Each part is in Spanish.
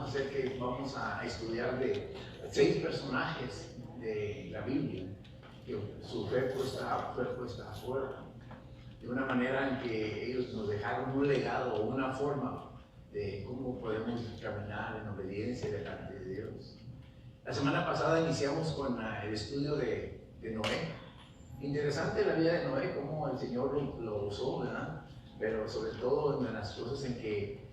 a hacer que vamos a estudiar de 6 personajes de la Biblia que su fe fue puesta a prueba, de una manera en que ellos nos dejaron un legado o una forma de cómo podemos caminar en obediencia delante de Dios. La semana pasada iniciamos con el estudio de Noé. Interesante la vida de Noé, cómo el Señor lo usó, ¿verdad? Pero sobre todo en las cosas en que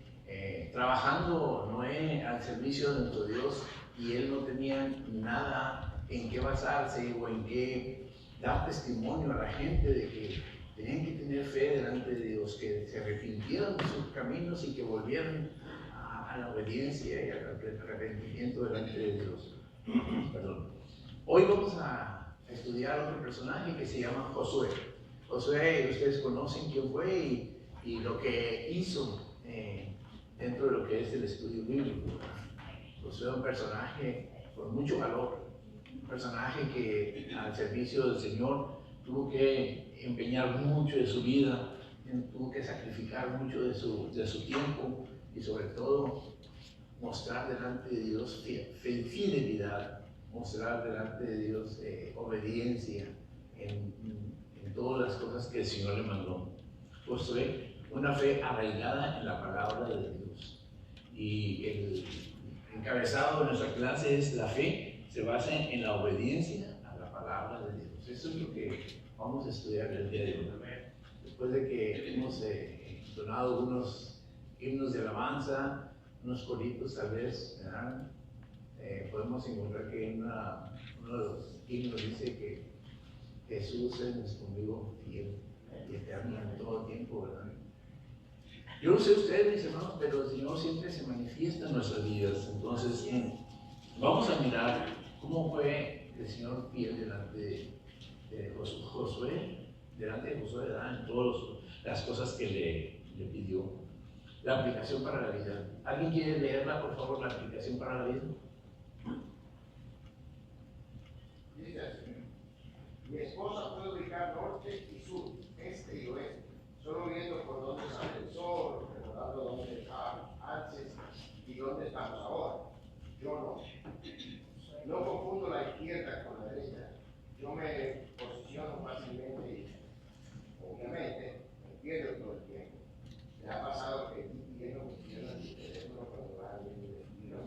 trabajando Noé al servicio de nuestro Dios, y él no tenía nada en qué basarse o en qué dar testimonio a la gente de que tenían que tener fe delante de Dios, que se arrepintieran de sus caminos y que volvieran a la obediencia y al arrepentimiento delante de Dios. Perdón. Hoy vamos a estudiar otro personaje que se llama Josué. Josué, ustedes conocen quién fue y lo que hizo dentro de lo que es el estudio bíblico. Josué es un personaje con mucho valor, un personaje que al servicio del Señor tuvo que empeñar mucho de su vida, tuvo que sacrificar mucho de su tiempo y sobre todo mostrar delante de Dios fidelidad, mostrar delante de Dios obediencia en todas las cosas que el Señor le mandó. Josué, una fe arraigada en la palabra de Dios. Y el encabezado de nuestra clase es: la fe se basa en la obediencia a la palabra de Dios. Eso es lo que vamos a estudiar el día de hoy. Después de que hemos donado unos himnos de alabanza, unos coritos tal vez, ¿verdad? Podemos encontrar que uno de los himnos dice que Jesús es nuestro amigo fiel y eterno en todo tiempo, ¿verdad? Yo no sé ustedes, mis hermanos, pero el Señor siempre se manifiesta en nuestras vidas. Entonces, vamos a mirar cómo fue el Señor fiel delante de Josué, ¿verdad? En todas las cosas que le pidió. La aplicación para la vida. ¿Alguien quiere leerla, por favor, la aplicación para la vida? Dice así: mi esposa puede ubicar norte y sur, este y oeste, solo viendo por dónde sale el sol, recordando dónde está antes y dónde estamos ahora. Yo no. No confundo la izquierda con la derecha. Yo me posiciono fácilmente y, obviamente, me pierdo todo el tiempo. Me ha pasado que viendo mi teléfono cuando va bien mi destino.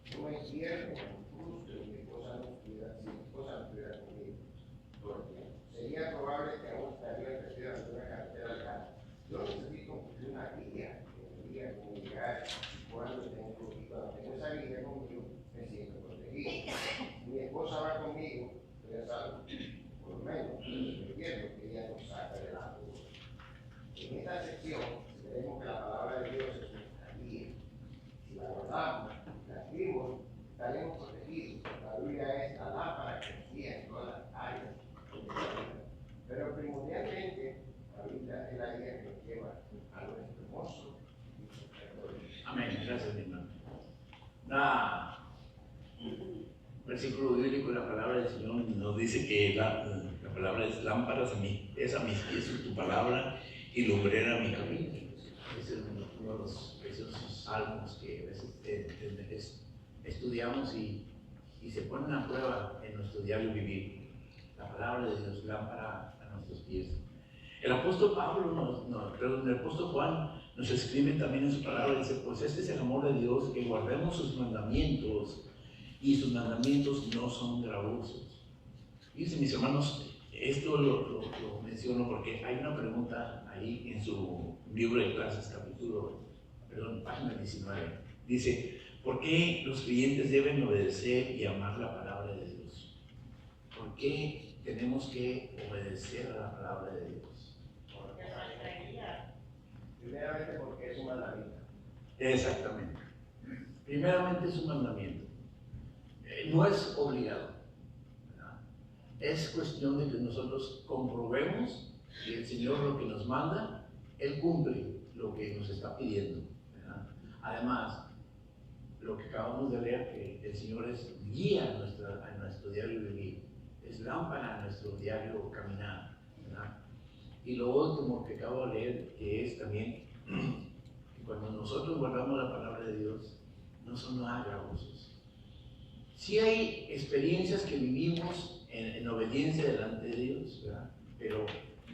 Yo me entierro, me frustro y mi esposa no estuviera conmigo todo el tiempo. Sería probable que aún estaría perdido en alguna carretera lejana. Yo necesito una guía que me diga cómo llegar y cuando tengo esa guía conmigo, me siento protegido. Mi esposa va conmigo, estoy a salvo, por lo menos, me pierdo que ella nos saca de la duda. En esta sección veremos que la palabra de Dios es nuestra guía. Si la guardamos, la escribimos, estaremos protegidos. La Biblia es la lámpara que nos guía en todas las áreas de nuestra vida. Pero primordialmente, la Biblia es la guía que nos lleva a nuestro hermoso y perfecto Dios. Amén. Gracias, mi hermano. Versículo bíblico, la palabra del Señor nos dice que la palabra es lámpara a mis pies, tu palabra, y lumbrera mi camino. Ese es uno de los preciosos salmos que a veces estudiamos y se ponen a prueba en nuestro diario vivir. La palabra de Dios, lámpara a nuestros pies. El apóstol Pablo, el apóstol Juan nos escribe también en su palabra, dice: pues este es el amor de Dios, que guardemos sus mandamientos, y sus mandamientos no son gravosos. Fíjense, mis hermanos, esto lo menciono porque hay una pregunta ahí en su libro de clases, página 19. Dice: ¿por qué los creyentes deben obedecer y amar la palabra de Dios? ¿Por qué tenemos que obedecer a la palabra de Dios? Porque es nuestra guía. Primeramente porque es un mandamiento. Exactamente. Primeramente es un mandamiento. No es obligado, ¿verdad? Es cuestión de que nosotros comprobemos que el Señor lo que nos manda, Él cumple lo que nos está pidiendo, ¿verdad? Además, lo que acabamos de leer, que el Señor es guía a nuestro diario vivir, es lámpara a nuestro diario caminar, ¿verdad? Y lo último que acabo de leer, que es también que cuando nosotros guardamos la palabra de Dios, no son nada gravosos. Sí hay experiencias que vivimos en obediencia delante de Dios, ¿verdad? Pero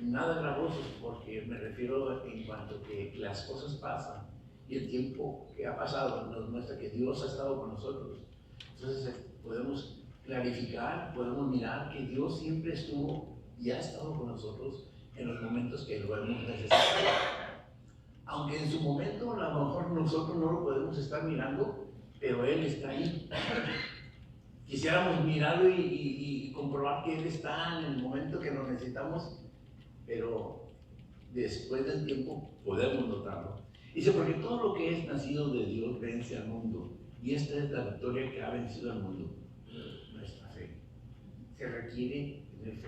nada gravosos, porque me refiero en cuanto que las cosas pasan y el tiempo que ha pasado nos muestra que Dios ha estado con nosotros. Entonces podemos clarificar, podemos mirar que Dios siempre estuvo y ha estado con nosotros en los momentos que lo hemos necesitado. Aunque en su momento a lo mejor nosotros no lo podemos estar mirando, pero Él está ahí. Quisiéramos mirarlo y comprobar que Él está en el momento que lo necesitamos, pero después del tiempo podemos notarlo. Dice, porque todo lo que es nacido de Dios vence al mundo, y esta es la victoria que ha vencido al mundo, nuestra fe. Se requiere tener fe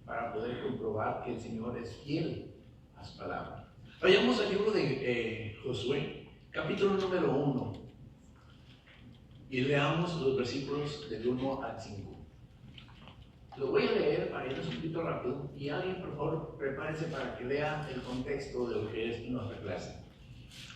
para poder comprobar que el Señor es fiel a su palabra. Vayamos al libro de Josué, capítulo número 1, y leamos los versículos del 1 al 5. Lo voy a leer para irnos un poquito rápido, y alguien, por favor, prepárese para que lea el contexto de lo que es nuestra clase.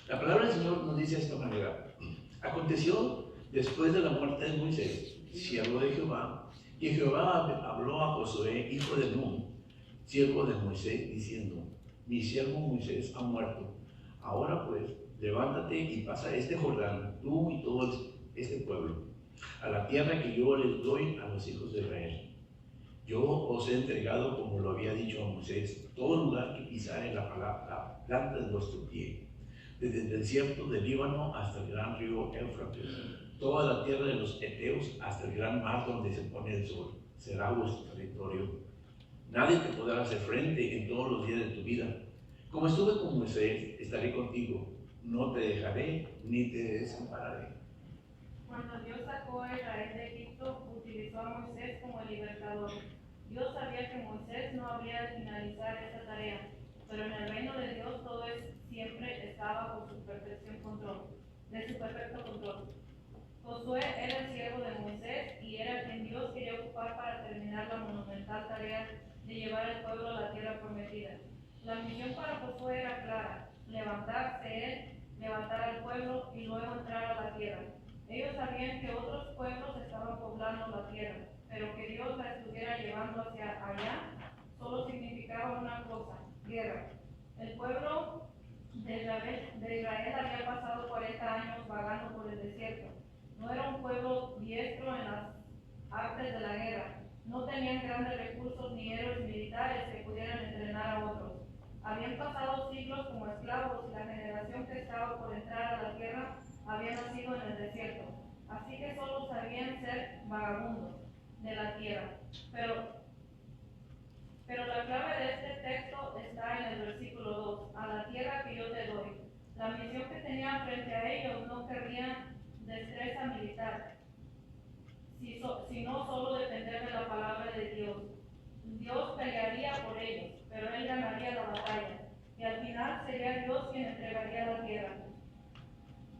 La palabra del Señor nos dice de esta manera: aconteció después de la muerte de Moisés, siervo de Jehová, que Jehová habló a Josué, hijo de Nun, siervo de Moisés, diciendo: mi siervo Moisés ha muerto. Ahora pues, levántate y pasa este Jordán, tú y todo este pueblo, a la tierra que yo les doy a los hijos de Israel. Yo os he entregado, como lo había dicho a Moisés, todo lugar que pisare la planta de vuestro pie, desde el desierto del Líbano hasta el gran río Éufrates, toda la tierra de los Eteos hasta el gran mar donde se pone el sol, será vuestro territorio. Nadie te podrá hacer frente en todos los días de tu vida. Como estuve con Moisés, estaré contigo. No te dejaré ni te desampararé. Cuando Dios sacó a Israel de Egipto, utilizó a Moisés como el libertador. Dios sabía que Moisés no habría de finalizar esta tarea, pero en el reino de Dios todo siempre estaba bajo su perfecto control. Josué era el siervo de Moisés y era quien Dios quería ocupar para terminar la monumental tarea de llevar al pueblo a la tierra prometida. La misión para Josué era clara: levantarse él, levantar al pueblo y luego entrar a la tierra. Ellos sabían que otros pueblos estaban poblando la tierra, pero que Dios la estuviera llevando hacia allá solo significaba una cosa: guerra. El pueblo de Israel había pasado 40 años vagando por el desierto. No era un pueblo diestro en las artes de la guerra. No tenían grandes recursos ni héroes militares que pudieran entrenar a otros. Habían pasado siglos como esclavos y la generación que estaba por entrar a la tierra había nacido en el desierto. Así que solo sabían ser vagabundos de la tierra. Pero la clave de este texto está en el versículo 2, a la tierra que yo te doy. La misión que tenían frente a ellos no querría destreza militar, sino solo depender de la palabra de Dios. Dios pelearía por ellos, pero Él ganaría la batalla, y al final sería Dios quien entregaría la tierra.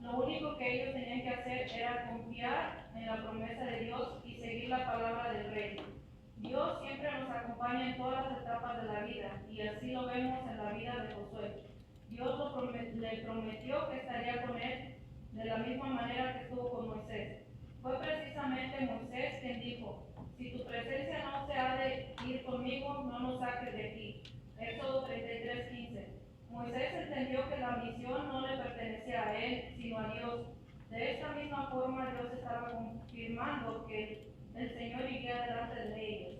Lo único que ellos tenían que hacer era confiar en la promesa de Dios y seguir la palabra del Rey. Dios siempre nos acompaña en todas las etapas de la vida, y así lo vemos en la vida de Josué. Dios le prometió que estaría con él de la misma manera que estuvo con Moisés. Fue precisamente Moisés quien dijo: si tu presencia no se ha de ir conmigo, no nos saques de aquí. Éxodo 33:15. Moisés entendió que la misión no le pertenecía a él, sino a Dios. De esta misma forma, Dios estaba confirmando que el Señor iría delante de ellos.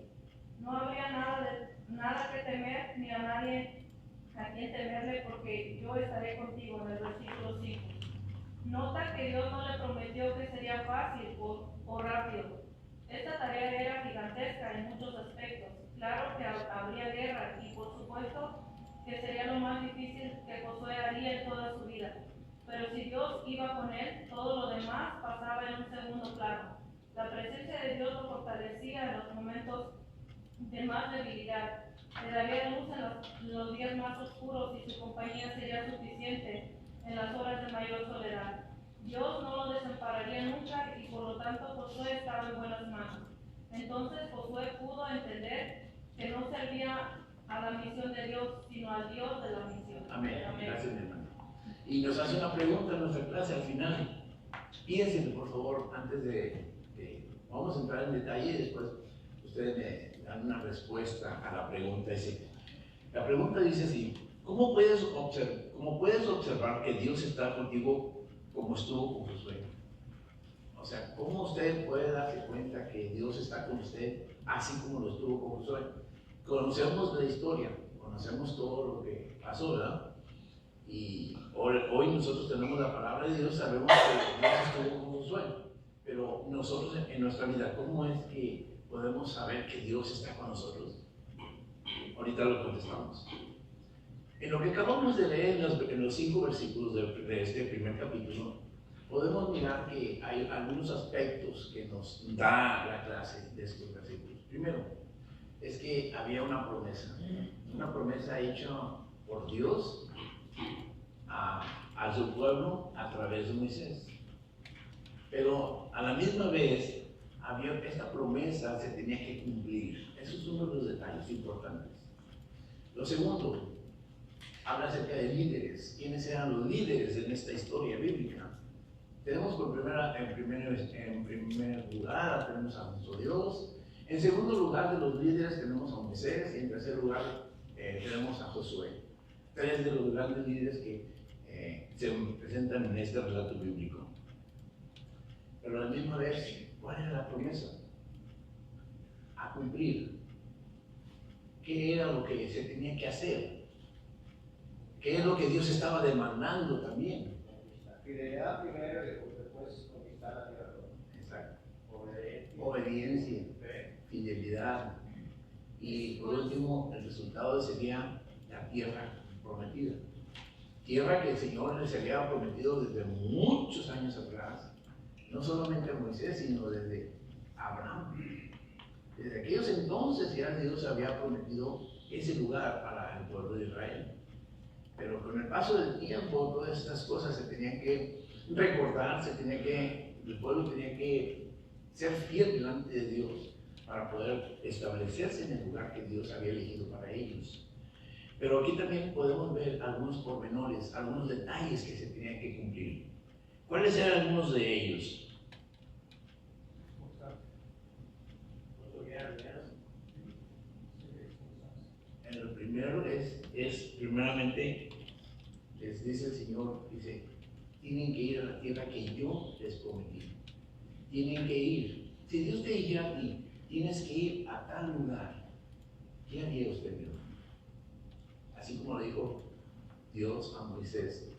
No habría nada que temer ni a nadie a quien temerle, porque yo estaré contigo, en el versículo 5. Nota que Dios no le prometió que sería fácil o rápido. Esta tarea era gigantesca en muchos aspectos. Claro que habría guerra y por supuesto que sería lo más difícil que Josué haría en toda su vida. Pero si Dios iba con él, todo lo demás pasaba en un segundo plano. La presencia de Dios lo fortalecía en los momentos de más debilidad. Le daría luz en los días más oscuros y su compañía sería suficiente en las horas de mayor soledad. Dios no lo desampararía nunca y por lo tanto Josué estaba en buenas manos. Entonces Josué pudo entender que no servía a la misión de Dios, sino al Dios de la misión. Amén. Amén. Gracias, mi hermano. Y nos hace una pregunta en nuestra clase al final. Piensen, por favor, antes vamos a entrar en detalle y después ustedes me dan una respuesta a la pregunta. La pregunta dice así: ¿cómo puedes observar que Dios está contigo como estuvo con Josué? O sea, ¿cómo usted puede darse cuenta que Dios está con usted así como lo estuvo con Josué? Conocemos la historia, conocemos todo lo que pasó, ¿verdad? Y hoy nosotros tenemos la palabra de Dios, sabemos que Dios estuvo con Josué, pero nosotros en nuestra vida, ¿cómo es que podemos saber que Dios está con nosotros? Ahorita lo contestamos. En lo que acabamos de leer en los 5 versículos de este primer capítulo, podemos mirar que hay algunos aspectos que nos da la clase de estos versículos. Primero, es que había una promesa hecha por Dios a su pueblo a través de Moisés. Pero a la misma vez, esta promesa se tenía que cumplir. Eso es uno de los detalles importantes. Lo segundo, habla acerca de líderes. ¿Quiénes eran los líderes en esta historia bíblica? Tenemos en primer lugar tenemos a nuestro Dios. En segundo lugar de los líderes tenemos a Moisés. Y en tercer lugar tenemos a Josué. 3 de los grandes líderes que se presentan en este relato bíblico. Pero a la misma vez, ¿cuál era la promesa? A cumplir. ¿Qué era lo que se tenía que hacer? ¿Qué es lo que Dios estaba demandando también? Fidelidad primero y después conquistar la tierra. Exacto. Obediencia, fidelidad. Y por último, el resultado sería la tierra prometida. Tierra que el Señor les había prometido desde muchos años atrás, no solamente a Moisés, sino desde Abraham. Desde aquellos entonces ya Dios había prometido ese lugar para el pueblo de Israel. Pero con el paso del tiempo, todas estas cosas se tenían que recordar, el pueblo tenía que ser fiel delante de Dios para poder establecerse en el lugar que Dios había elegido para ellos. Pero aquí también podemos ver algunos pormenores, algunos detalles que se tenían que cumplir. ¿Cuáles eran algunos de ellos? El primero primeramente, les dice el Señor, tienen que ir a la tierra que yo les prometí. Tienen que ir. Si Dios te dijera a ti, tienes que ir a tal lugar, ¿qué haría usted, mi hermano? Así como le dijo Dios a Moisés.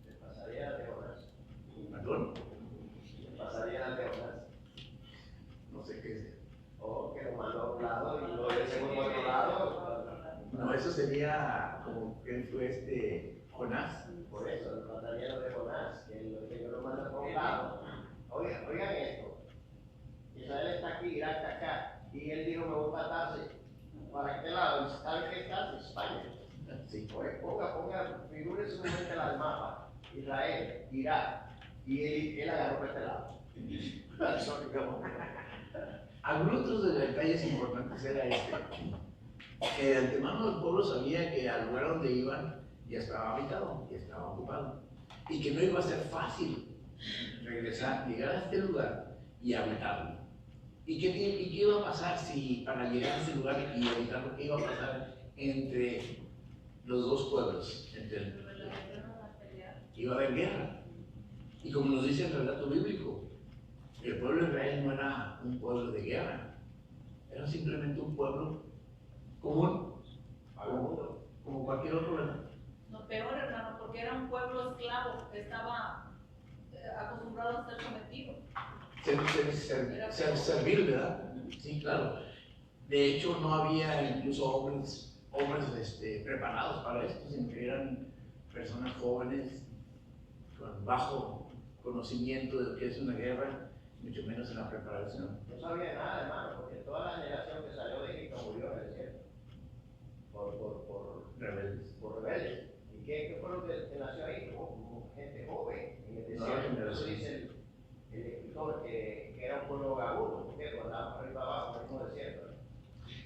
Le pasaría a Jonás. ¿Perdón? Le pasaría a Jonás. No sé qué es. O que lo mandó a un lado y lo dejó por otro lado. No, eso sería como que fue Jonás. Por eso, el mandamiento de Jonás, que el Señor lo manda por un lado. Oigan esto. Israel está aquí, Irak está acá. Y él dijo, me voy para Tarsis. ¿Para qué lado? ¿Sabe qué es Tarsis? España. Sí. Ponga, figure su mente en el mapa. Israel, Irak. Y él agarró para este lado. Algunos otros de los detalles importantes era que de antemano el pueblo sabía que al lugar donde iban ya estaba habitado, ya estaba ocupado, y que no iba a ser fácil regresar, llegar a este lugar y habitarlo. ¿Y qué iba a pasar si para llegar a ese lugar y habitarlo, qué iba a pasar entre los dos pueblos? Iba a haber guerra. Y como nos dice el relato bíblico, el pueblo de Israel no era un pueblo de guerra, era simplemente un pueblo común, como cualquier otro, ¿verdad? No, peor, hermano, porque era un pueblo esclavo que estaba acostumbrado a ser sometido. Servir, ¿verdad? Sí, claro. De hecho, no había incluso hombres preparados para esto, sino que eran personas jóvenes con bajo conocimiento de lo que es una guerra, mucho menos en la preparación. No sabía nada, hermano, porque toda la generación que salió de Egipto murió en el desierto. Por rebeldes. ¿Y qué fue lo que nació ahí? Gente joven en el desierto. Eso dice el escritor que era un pueblo vagabundo, porque andaban por arriba abajo, en el mismo desierto.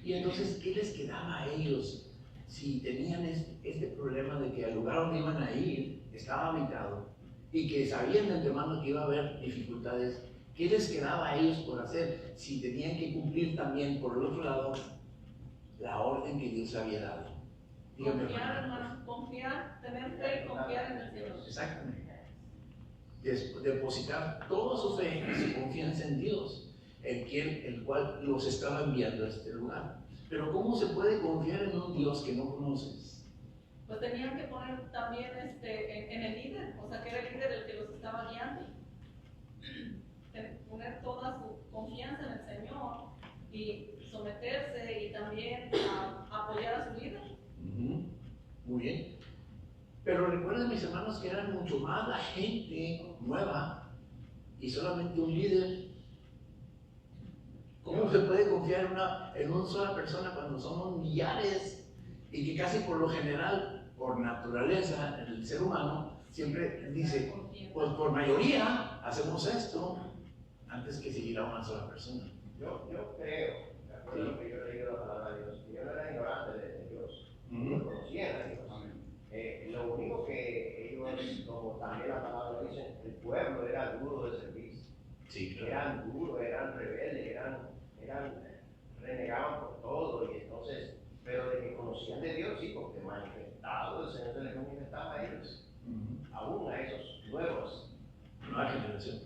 Y entonces, ¿qué les quedaba a ellos si tenían este problema de que al lugar donde iban a ir estaba habitado y que sabían de antemano que iba a haber dificultades, ¿qué les quedaba a ellos por hacer si tenían que cumplir también, por el otro lado, la orden que Dios había dado? Dígame, Confiar, hermano. hermano, confiar, tener fe y confiar en el Señor. Exactamente. Depositar toda su fe y su confianza en Dios, el cual los estaba enviando a este lugar. Pero ¿cómo se puede confiar en un Dios que no conoces? Pues tenían que poner también en el líder, o sea, que era el líder el que los estaba guiando. Poner toda su confianza en el Señor y someterse y también apoyar a su líder. Muy bien. Pero recuerden, mis hermanos, que eran mucho más la gente nueva y solamente un líder. ¿Cómo se puede confiar en una sola persona cuando somos millares y que casi por lo general, por naturaleza, el ser humano siempre dice, pues por mayoría hacemos esto antes que seguir a una sola persona? Yo creo, de acuerdo a lo que yo he leído la palabra de Dios, que yo no era ignorante de Dios, no conocían a Dios. Lo único que ellos, como también la palabra dice, el pueblo era duro de servicio. Sí, claro. Eran duros, eran rebeldes, renegaban por todo, y entonces, pero de que conocían de Dios, sí, porque manifestado el Señor se les manifestaba a ellos, aún a esos nuevos. Nueva generación.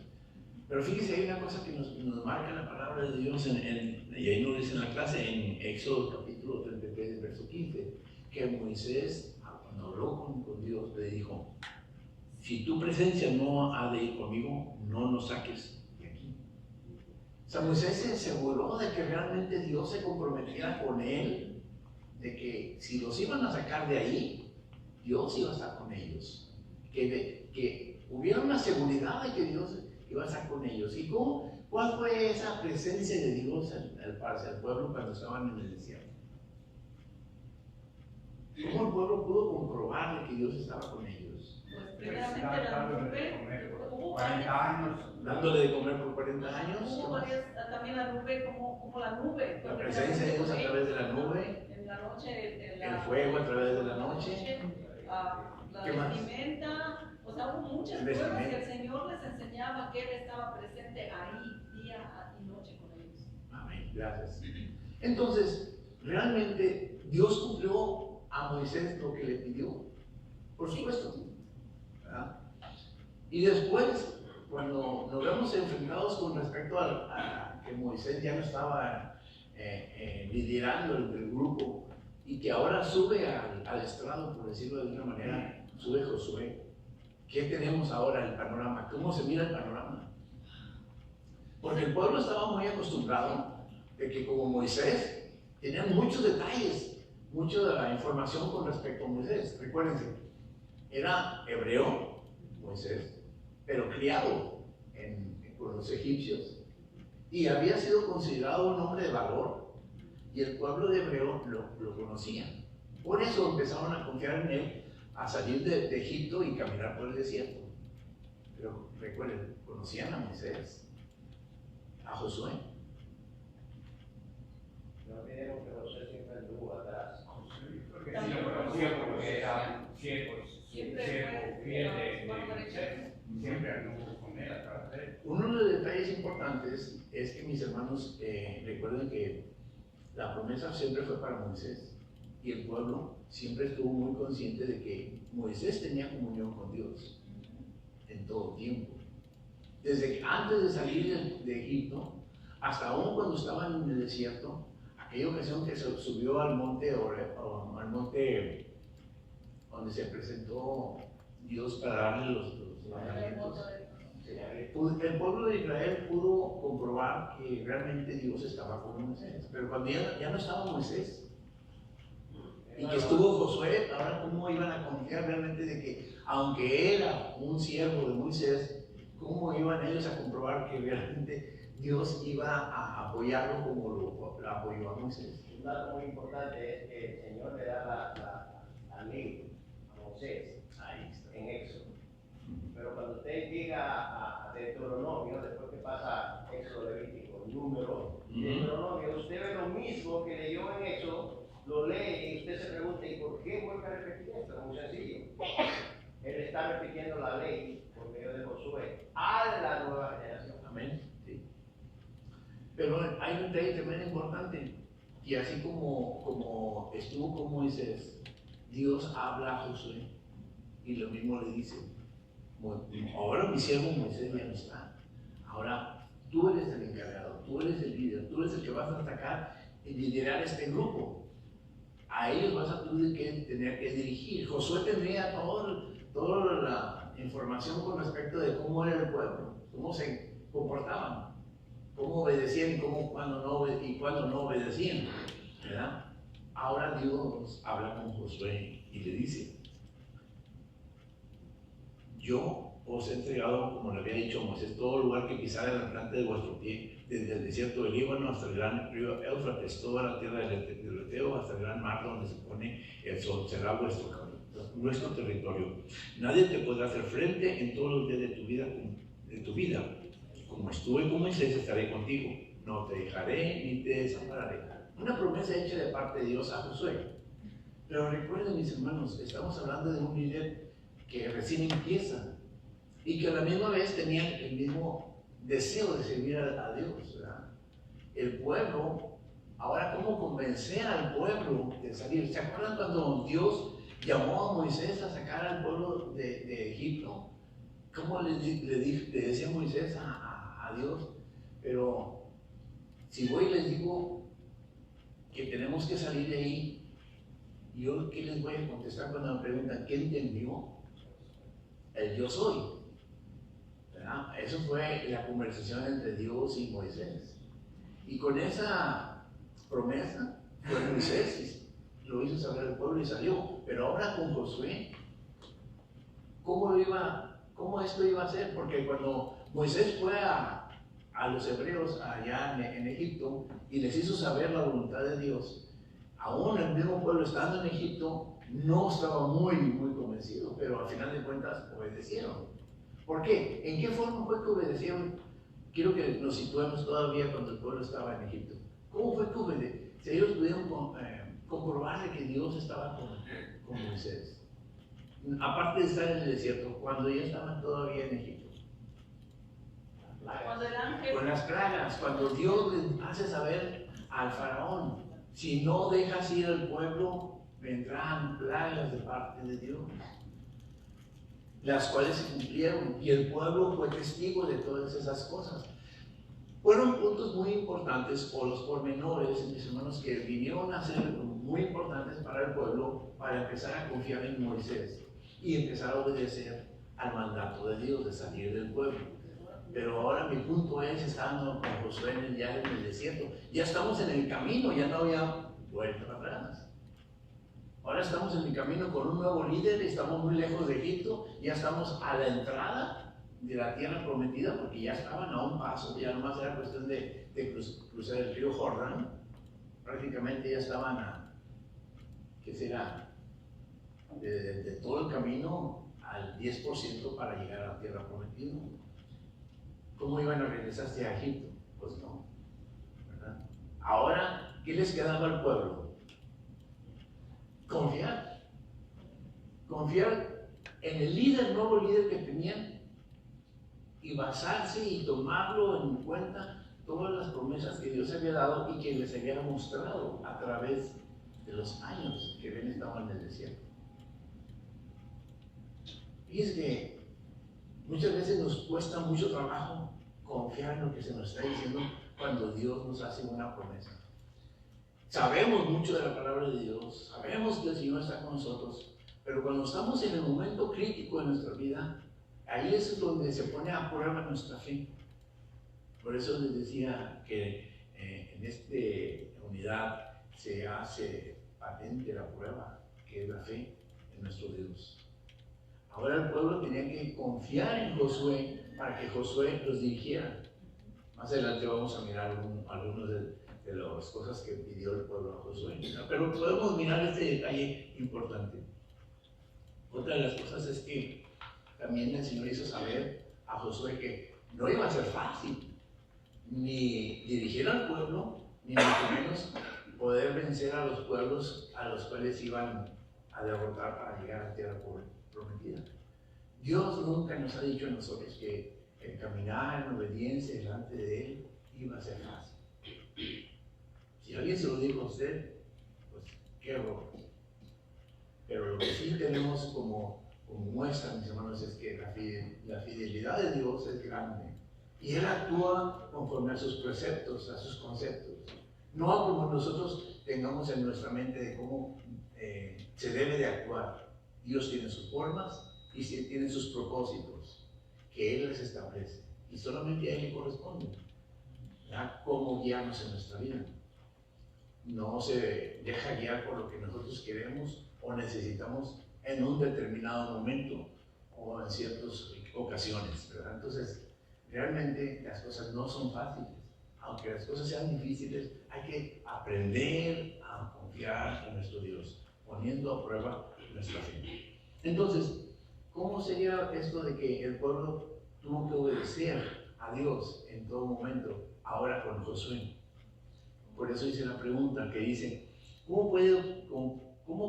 Pero fíjese, hay una cosa que nos marca la palabra de Dios, y ahí nos dice en la clase, en Éxodo capítulo 33, verso 15, que Moisés, cuando habló con Dios, le dijo, si tu presencia no ha de ir conmigo, no nos saques de aquí. O sea, Moisés se aseguró de que realmente Dios se comprometiera con él, de que si los iban a sacar de ahí, Dios iba a estar con ellos. Que hubiera una seguridad de que Dios iba a estar con ellos. ¿Y cuál fue esa presencia de Dios hacia el pueblo cuando estaban en el desierto? ¿Cómo el pueblo pudo comprobar que Dios estaba con ellos? Pues primeramente la nube, hubo 40 años. Dándole de comer por 40 años. hubo varias, también la nube como la nube. La presencia de Dios a través de la nube. En la noche, El fuego a través de la noche. La ¿Qué más? vestimenta, o sea, hubo muchas pruebas que el Señor les enseñaba que Él estaba presente ahí, día y noche con ellos. Amén, gracias. Entonces, realmente Dios cumplió a Moisés lo que le pidió, por supuesto. ¿Verdad? Y después, cuando nos vemos enfrentados con respecto a que Moisés ya no estaba liderando el grupo y que ahora sube al estrado, por decirlo de una manera, sube Josué. ¿Qué tenemos ahora el panorama? ¿Cómo se mira el panorama? Porque el pueblo estaba muy acostumbrado de que como Moisés tenían muchos detalles, mucha información con respecto a Moisés. Recuérdense, era hebreo Moisés, pero criado con los egipcios y había sido considerado un hombre de valor y el pueblo de hebreo lo conocía. Por eso empezaron a confiar en él, a salir de Egipto y caminar por el desierto. Pero recuerden, conocían a Moisés, a Josué. No olvidemos que José siempre anduvo atrás. Porque sí lo conocía porque era siervo fiel de Moisés. Siempre anduvo con él atrás de él. Uno de los detalles importantes es que, mis hermanos, recuerden que la promesa siempre fue para Moisés y el pueblo siempre estuvo muy consciente de que Moisés tenía comunión con Dios en todo tiempo. Desde antes de salir de Egipto hasta aún cuando estaban en el desierto, aquella ocasión que se subió al monte donde se presentó Dios para darle los mandamientos. El pueblo de Israel pudo comprobar que realmente Dios estaba con Moisés, pero cuando ya no estaba Moisés y que estuvo Josué, ahora cómo iban a confiar realmente de que, aunque era un siervo de Moisés, cómo iban ellos a comprobar que realmente Dios iba a apoyarlo como lo apoyó a Moisés? Un dato muy importante es que el Señor le da la ley a Moisés en Éxodo. Pero cuando usted llega a Deuteronomio, después que pasa Éxodo, Levítico, Número, Deuteronomio, usted ve lo mismo que leyó en Éxodo, lo lee y usted se pregunta, ¿y por qué vuelve a repetir esto? Es muy sencillo. Él está repitiendo la ley por medio de Josué a la nueva generación. Amén. Sí. Pero hay un detalle también importante, y así como estuvo con Moisés, Dios habla a Josué y lo mismo le dice: ahora mi siervo Moisés ya no está, ahora tú eres el encargado, tú eres el líder, tú eres el que vas a atacar y liderar este grupo. A ellos vas a tener que dirigir. Josué tenía toda la información con respecto de cómo era el pueblo, cómo se comportaban, cómo obedecían y cuándo no obedecían, ¿verdad? Ahora Dios habla con Josué y le dice: yo os he entregado, como le había dicho Moisés, todo lugar que pisara en la planta de vuestro pie, desde el desierto del Líbano hasta el gran río Éufrates, toda la tierra del Eteo hasta el gran mar donde se pone el sol, será vuestro territorio. Nadie te podrá hacer frente en todos los días de tu vida. Como estuve con Moisés, estaré contigo. No te dejaré ni te desampararé. Una promesa hecha de parte de Dios a Josué. Pero recuerden, mis hermanos, estamos hablando de un líder que recién empieza y que a la misma vez tenía el mismo deseo de servir a Dios, ¿verdad? El pueblo, ahora cómo convencer al pueblo de salir. ¿Se acuerdan cuando Dios llamó a Moisés a sacar al pueblo de Egipto? ¿Cómo le decía Moisés a Dios? Pero si voy y les digo que tenemos que salir de ahí, ¿yo qué les voy a contestar cuando me preguntan qué entendió? El yo soy, ¿verdad? Eso fue la conversación entre Dios y Moisés. Y con esa promesa fue Moisés, lo hizo saber al pueblo y salió. Pero ahora con Josué, ¿cómo esto iba a ser? Porque cuando Moisés fue a los hebreos allá en Egipto y les hizo saber la voluntad de Dios, aún el mismo pueblo estando en Egipto no estaba muy convencido, pero al final de cuentas obedecieron. ¿Por qué? ¿En qué forma fue que obedecieron? Quiero que nos situemos todavía cuando el pueblo estaba en Egipto. ¿Cómo fue que obedecieron? Si ellos pudieron comprobar que Dios estaba con Moisés, aparte de estar en el desierto, cuando ya estaban todavía en Egipto. Cuando el ángel... Con las plagas, cuando Dios le hace saber al faraón: si no dejas ir al pueblo, vendrán plagas de parte de Dios, las cuales se cumplieron, y el pueblo fue testigo de todas esas cosas. Fueron puntos muy importantes, o los pormenores, mis hermanos, que vinieron a ser muy importantes para el pueblo, para empezar a confiar en Moisés y empezar a obedecer al mandato de Dios de salir del pueblo. Pero ahora mi punto es, estando con Josué ya en el desierto, ya estamos en el camino, ya no había vuelta atrás. Ahora estamos en el camino con un nuevo líder, estamos muy lejos de Egipto, ya estamos a la entrada de la tierra prometida, porque ya estaban a un paso, ya nomás era cuestión de cruzar el río Jordán. Prácticamente ya estaban a, ¿qué será? De todo el camino al 10% para llegar a la tierra prometida. ¿Cómo iban a regresarse a Egipto? Pues no, ¿verdad? Ahora, ¿qué les quedaba al pueblo? Confiar en el nuevo líder que tenían, y basarse y tomarlo en cuenta todas las promesas que Dios había dado y que les había mostrado a través de los años que habían estado en el desierto. Y es que muchas veces nos cuesta mucho trabajo confiar en lo que se nos está diciendo cuando Dios nos hace una promesa. Sabemos mucho de la palabra de Dios, sabemos que el Señor está con nosotros, pero cuando estamos en el momento crítico de nuestra vida, ahí es donde se pone a prueba nuestra fe. Por eso les decía que en esta unidad se hace patente la prueba, que es la fe en nuestro Dios. Ahora el pueblo tenía que confiar en Josué para que Josué los dirigiera. Más adelante vamos a mirar algunos de las cosas que pidió el pueblo a Josué. Pero podemos mirar este detalle importante. Otra de las cosas es que también el Señor hizo saber a Josué que no iba a ser fácil ni dirigir al pueblo, ni mucho menos poder vencer a los pueblos a los cuales iban a derrotar para llegar a la tierra prometida. Dios nunca nos ha dicho a nosotros que el caminar en obediencia delante de Él iba a ser fácil. Si alguien se lo dijo a usted, pues qué error. Pero lo que sí tenemos como muestra, mis hermanos, es que la fidelidad de Dios es grande. Y Él actúa conforme a sus preceptos, a sus conceptos. No como nosotros tengamos en nuestra mente de cómo se debe de actuar. Dios tiene sus formas y tiene sus propósitos que Él les establece. Y solamente a Él le corresponde, ¿verdad?, cómo guiarnos en nuestra vida. No se deja guiar por lo que nosotros queremos o necesitamos en un determinado momento o en ciertas ocasiones, ¿verdad? Entonces, realmente las cosas no son fáciles. Aunque las cosas sean difíciles, hay que aprender a confiar en nuestro Dios, poniendo a prueba nuestra fe. Entonces, ¿cómo sería esto de que el pueblo tuvo que obedecer a Dios en todo momento, ahora con Josué? Por eso hice la pregunta que dice, ¿cómo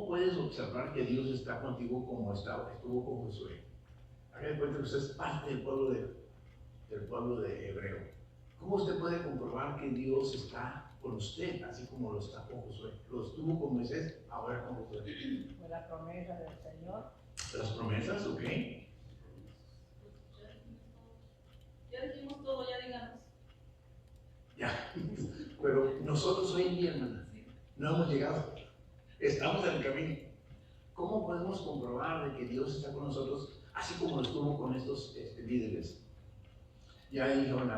puedes observar que Dios está contigo como estuvo con Josué? Haga de cuenta que usted es parte del pueblo de Hebreo. ¿Cómo usted puede comprobar que Dios está con usted, así como lo está con Josué? Lo estuvo con Moisés, ahora con Josué. Fue la promesa del Señor. Las promesas, ¿ok? Ya dijimos todo, ya digamos. Ya, pero nosotros hoy en día, hermana, no hemos llegado. Estamos en el camino. ¿Cómo podemos comprobar de que Dios está con nosotros, así como lo estuvo con estos líderes? Ya dijeron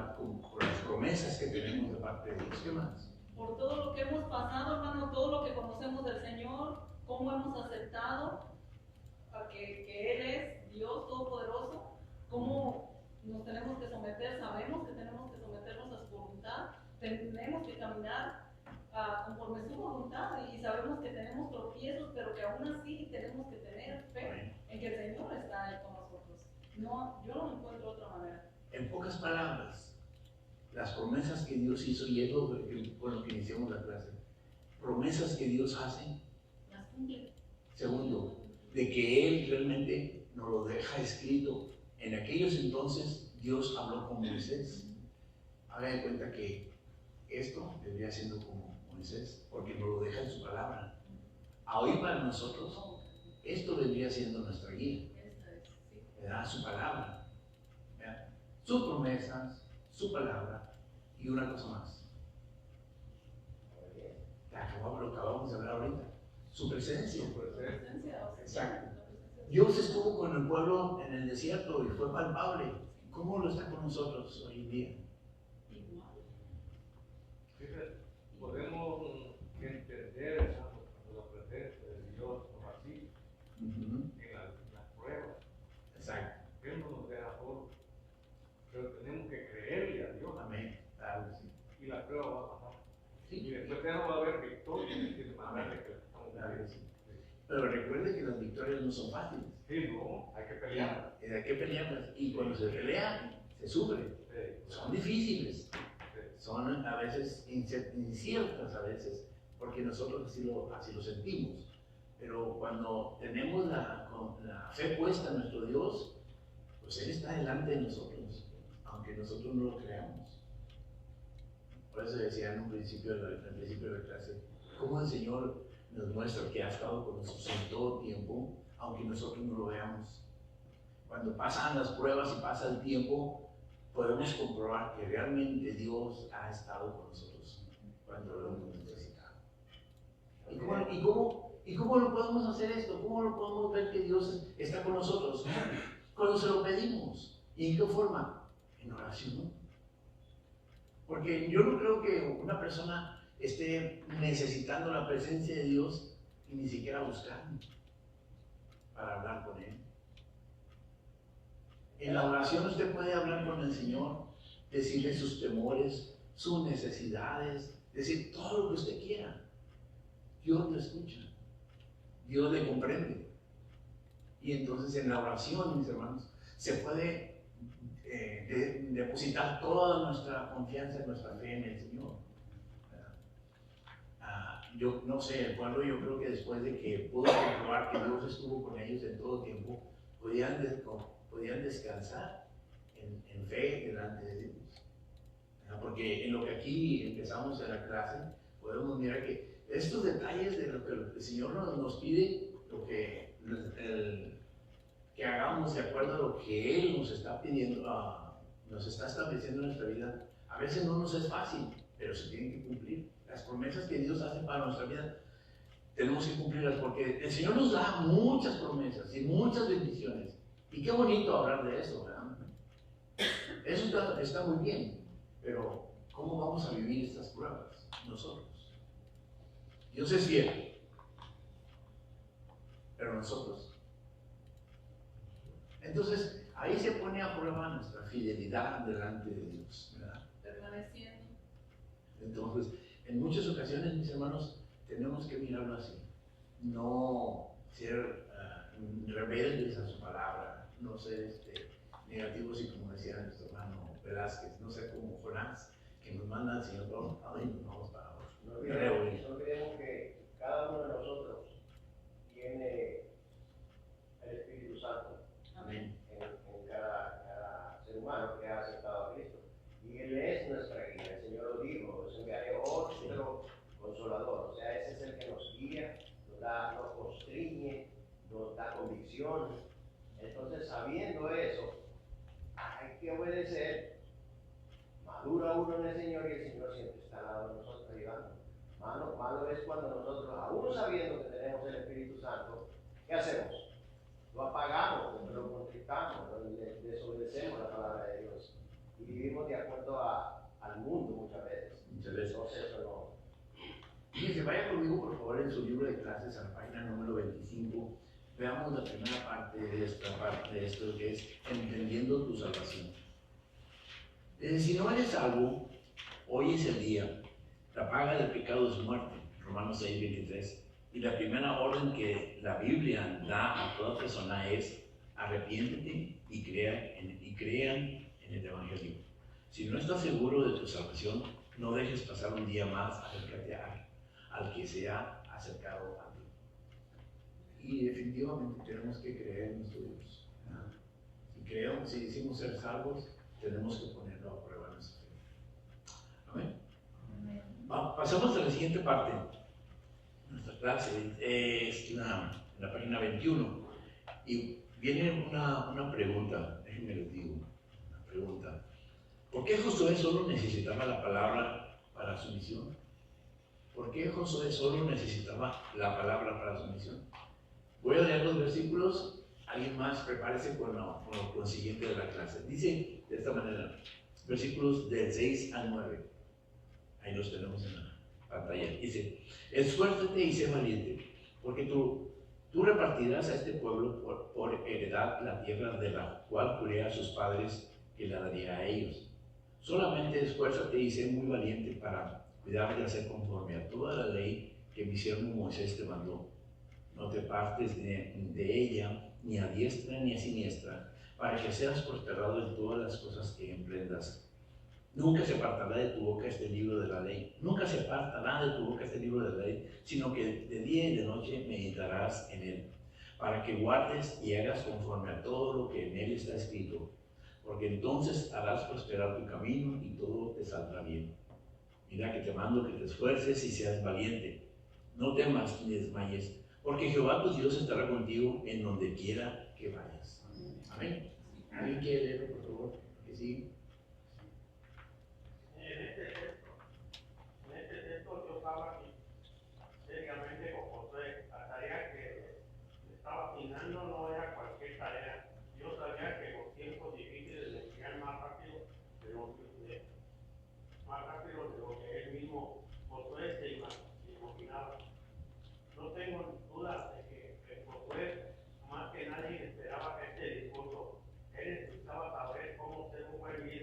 por las promesas que tenemos de parte de Dios. ¿Qué más? Por todo lo que hemos pasado, hermano, todo lo que conocemos del Señor, cómo hemos aceptado que Él es Dios Todopoderoso, cómo nos tenemos que someter, sabemos que tenemos que someternos a su voluntad, tenemos que caminar conforme su voluntad y sabemos que tenemos tropiezos, pero que aún así tenemos que tener fe en que el Señor está ahí con nosotros. No, yo no encuentro otra manera. En pocas palabras, las promesas que Dios hizo, y es con lo que iniciamos la clase, promesas que Dios hace. Las cumple. Segundo, de que Él realmente nos lo deja escrito. En aquellos entonces Dios habló con Moisés. Haga de cuenta que esto debería siendo como Moisés, porque nos lo deja en su palabra. Hoy para nosotros, esto vendría siendo nuestra guía. ¿Verdad? Su palabra. Sus promesas, su palabra y una cosa más. Lo acabamos de hablar ahorita. Su presencia. Exacto. Dios estuvo con el pueblo en el desierto y fue palpable. ¿Cómo lo está con nosotros hoy en día? Podemos entender la presencia de Dios así en las pruebas. Exacto. Él no nos deja solos. Pero tenemos que creerle a Dios. Amén. Claro que sí. Y la prueba va a pasar. Sí. Y después ya no va a haber victoria. Amén. Claro que sí. Pero recuerde que las victorias no son fáciles. Sí, no, hay que pelear. Hay que pelearlas. Y cuando se pelea, se sufre. Sí. Son difíciles. Sí. Son a veces inciertas a veces, porque nosotros así lo sentimos. Pero cuando tenemos la fe puesta en nuestro Dios, pues Él está delante de nosotros, aunque nosotros no lo creamos. Por eso decía en el principio de la clase, cómo el Señor nos muestra que ha estado con nosotros en todo tiempo, aunque nosotros no lo veamos. Cuando pasan las pruebas y pasa el tiempo, podemos comprobar que realmente Dios ha estado con nosotros cuando lo hemos necesitado. ¿Y cómo lo podemos hacer esto? ¿Cómo lo podemos ver que Dios está con nosotros? Cuando se lo pedimos. ¿Y en qué forma? En oración. Porque yo no creo que una persona esté necesitando la presencia de Dios y ni siquiera buscando para hablar con Él. En la oración usted puede hablar con el Señor, decirle sus temores, sus necesidades, decir todo lo que usted quiera. Dios lo escucha, Dios le comprende. Y entonces en la oración, mis hermanos, se puede depositar toda nuestra confianza, nuestra fe en el Señor. Yo no sé, el pueblo, yo creo que después de que pudo comprobar que Dios estuvo con ellos en todo tiempo, podían podían descansar en fe delante de Dios. Porque en lo que aquí empezamos en la clase, podemos mirar que estos detalles de lo que el Señor nos pide, lo que, que hagamos de acuerdo a lo que Él nos está pidiendo, nos está estableciendo en nuestra vida, a veces no nos es fácil, pero se tienen que cumplir. Las promesas que Dios hace para nuestra vida, tenemos que cumplirlas, porque el Señor nos da muchas promesas y muchas bendiciones. Y qué bonito hablar de eso, ¿verdad? Eso está muy bien, pero ¿cómo vamos a vivir estas pruebas nosotros? Dios es fiel, pero nosotros. Entonces, ahí se pone a prueba nuestra fidelidad delante de Dios, ¿verdad? Permaneciendo. Entonces, en muchas ocasiones, mis hermanos, tenemos que mirarlo así. No ser rebeldes a su palabra, no ser negativos y como decía nuestro hermano Velázquez, no ser como Jonás, que nos manda al Señor, ay, nos vamos para abajo. No olvidemos que cada uno de nosotros tiene el Espíritu Santo. Amén. En cada ser humano que ha aceptado a Cristo. Y Él es nuestra guía. El Señor lo dijo, os enviaré otro consolador. O sea, ese es el que nos guía, nos constriñe, nos da convicción. Entonces, sabiendo eso, hay que obedecer. Madura uno en el Señor y el Señor siempre está al lado de nosotros ayudando. Malo es cuando nosotros, aún sabiendo que tenemos el Espíritu Santo, ¿qué hacemos? Lo apagamos, lo contristamos, desobedecemos la palabra de Dios y vivimos de acuerdo al mundo muchas veces. Entonces eso no. Fíjense, vaya conmigo por favor en su libro de clases a la página número 25. Veamos la primera parte de esto que es entendiendo tu salvación. Si no eres salvo, hoy es el día. La paga del pecado es muerte, Romanos 6:23. Y la primera orden que la Biblia da a toda persona es arrepiéntete y crean en el Evangelio. Si no estás seguro de tu salvación, no dejes pasar un día más acércate al que se ha acercado a ti. Y definitivamente tenemos que creer en nuestro Dios. Si decimos ser salvos, tenemos que ponerlo a prueba en nuestra fe. Amén. Pasamos a la siguiente parte. Nuestra clase es la página 21 y viene una pregunta, déjenme les digo, una pregunta. ¿Por qué Josué solo necesitaba la palabra para su misión? ¿Por qué Josué solo necesitaba la palabra para su misión? Voy a leer los versículos, alguien más prepárese con lo consiguiente de la clase. Dice de esta manera, versículos del 6 al 9, ahí los tenemos en la pantalla. Dice, esfuérzate y sé valiente, porque tú repartirás a este pueblo por heredad la tierra de la cual juré a sus padres que la daría a ellos. Solamente esfuérzate y sé muy valiente para cuidar de hacer conforme a toda la ley que mi siervo Moisés te mandó. No te partes de ella ni a diestra ni a siniestra, para que seas prosperado en todas las cosas que emprendas. Nunca se apartará de tu boca este libro de la ley. Nunca se apartará de tu boca este libro de la ley, sino que de día y de noche meditarás en él, para que guardes y hagas conforme a todo lo que en él está escrito, porque entonces harás prosperar tu camino y todo te saldrá bien. Mira que te mando que te esfuerces y seas valiente. No temas ni desmayes, porque Jehová tu Dios estará contigo en donde quiera que vayas. Amén. ¿Alguien quiere leerlo, por favor? Que sí. En este texto yo estaba aquí seriamente con Josué. La tarea que estaba asignando no era cualquier tarea. Yo sabía que los tiempos difíciles le llegan más rápido de lo que él mismo Josué se imaginaba. No tengo duda de que Josué más que nadie esperaba este discurso. Él necesitaba saber cómo ser un buen líder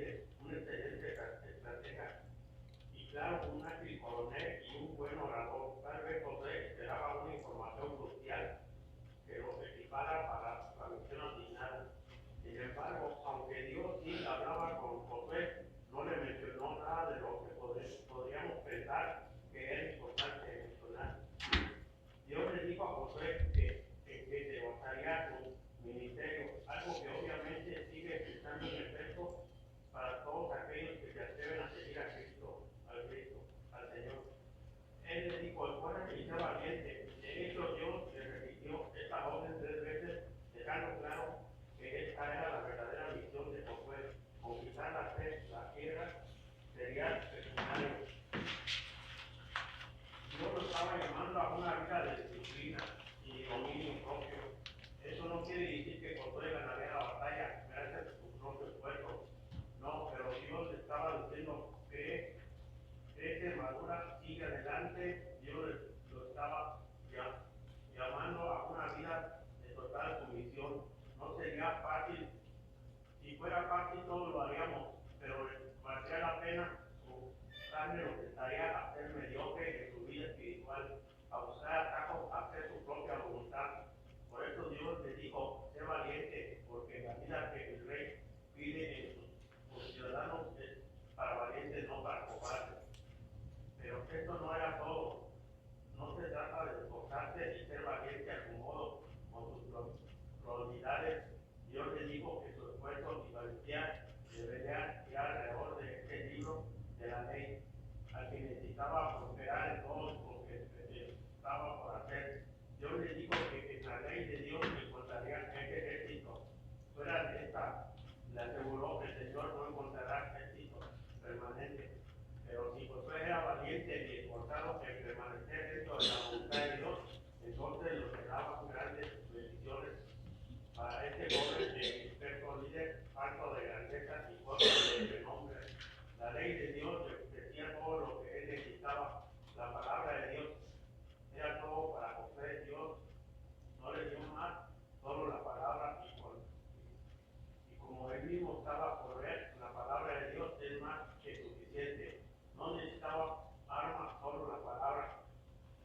estaba por ver, la palabra de Dios es más que suficiente. No necesitaba armas, solo la palabra.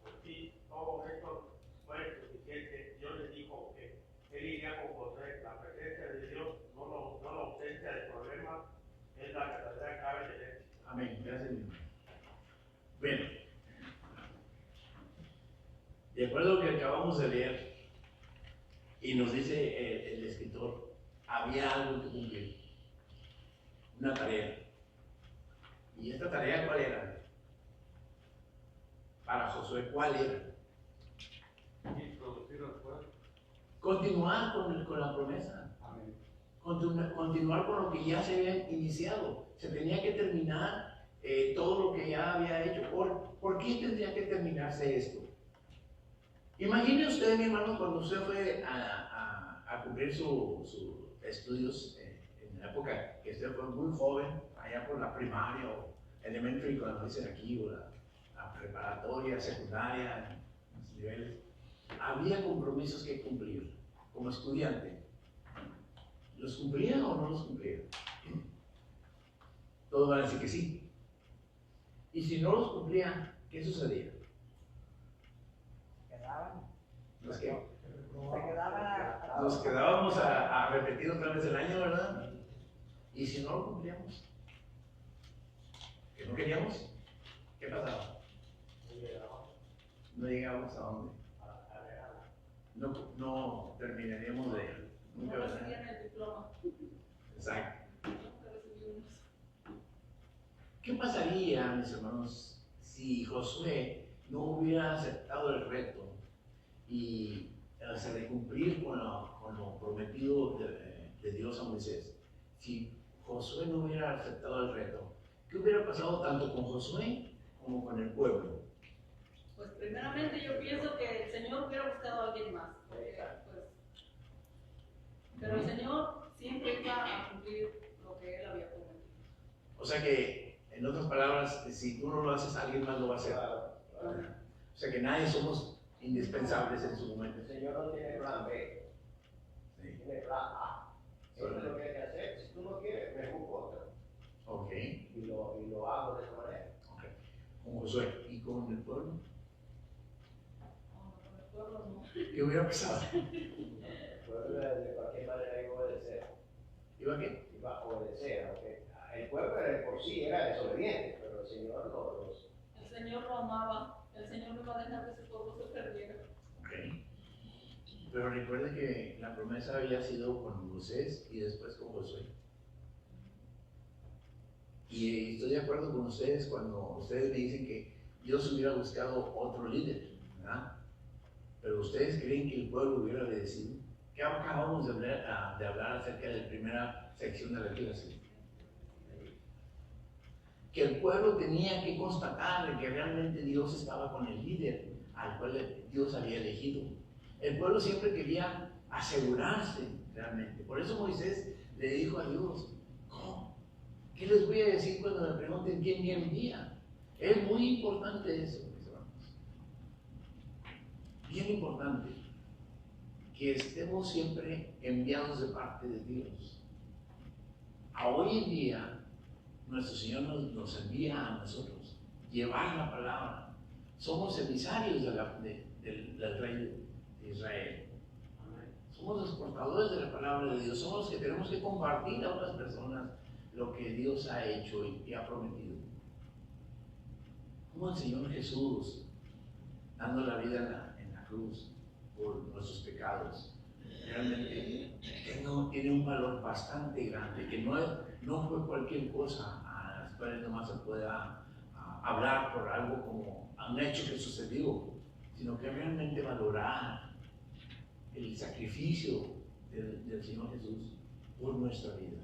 Pues sí, todo esto fue suficiente. Dios le dijo que él iría con José. La presencia de Dios, no la ausencia de problemas, es la verdadera clave del éxito. Amén. Gracias, mi hermano. Bueno, de acuerdo a lo que acabamos de leer, y nos dice el escritor, había algo que cumplir, una tarea. ¿Y esta tarea cuál era? Para Josué, ¿cuál era? Introducir al pueblo. Continuar con la promesa. Amén. Continuar con lo que ya se había iniciado. Se tenía que terminar todo lo que ya había hecho. ¿Por qué tendría que terminarse esto? Imagine usted, mi hermano, cuando usted fue a cumplir sus estudios en la época que usted fue muy joven, allá por la primaria o elementary, como dicen aquí, o la preparatoria, secundaria, en los niveles. Había compromisos que cumplir como estudiante. ¿Los cumplía o no los cumplía? Todos van a decir que sí. Y si no los cumplía, ¿qué sucedía? Quedaban. Los que Se quedaban nos quedábamos a repetir otra vez el año, ¿verdad? Y si no lo cumplíamos, que no queríamos, ¿qué pasaba? No llegábamos a dónde. No terminaríamos de nunca, No ¿verdad? recibían el diploma. Exacto. Nunca recibimos. ¿Qué pasaría, mis hermanos, si Josué no hubiera aceptado el reto y de cumplir con lo prometido de Dios a Moisés? Si Josué no hubiera aceptado el reto, ¿qué hubiera pasado tanto con Josué como con el pueblo? Pues primeramente yo pienso que el Señor hubiera buscado a alguien más, porque, pues, pero el Señor siempre iba a cumplir lo que Él había prometido. O sea que, en otras palabras, si tú no lo haces, alguien más lo va a hacer. O sea que nadie somos indispensables en su momento. El Señor no tiene plan B, Sí. tiene plan A. Eso es lo que hay que hacer. Si tú no quieres, me busco otro. Ok. Y lo hago de esa manera. Ok. Con Josué y con el pueblo, No, con el pueblo no. ¿qué hubiera pasado? El pueblo de cualquier manera iba a obedecer. ¿Iba qué? Iba a obedecer, aunque el pueblo de por sí era desobediente, pero el Señor los El Señor lo amaba, el Señor no iba a dejar que su pueblo se perdiera. Ok. Pero recuerde que la promesa había sido con Moisés y después con Josué. Y estoy de acuerdo con ustedes cuando ustedes me dicen que Dios hubiera buscado otro líder, ¿verdad? Pero ustedes creen que el pueblo hubiera obedecido. ¿Qué acabamos de hablar acerca de la primera sección de la clase? Que el pueblo tenía que constatar que realmente Dios estaba con el líder al cual Dios había elegido. El pueblo siempre quería asegurarse realmente. Por eso Moisés le dijo a Dios, ¿cómo? ¿Qué les voy a decir cuando me pregunten quién me envía? Es muy importante eso, mis hermanos. Bien importante que estemos siempre enviados de parte de Dios. A hoy en día, nuestro Señor nos envía a nosotros llevar la palabra. Somos emisarios del Rey de Israel. Somos los portadores de la palabra de Dios. Somos los que tenemos que compartir a otras personas lo que Dios ha hecho y ha prometido. Como el Señor Jesús, dando la vida en la cruz por nuestros pecados, realmente tiene un valor bastante grande, que no fue cualquier cosa a las cuales nomás se pueda hablar por algo como un hecho que sucedió, sino que realmente valorar el sacrificio del Señor Jesús por nuestra vida.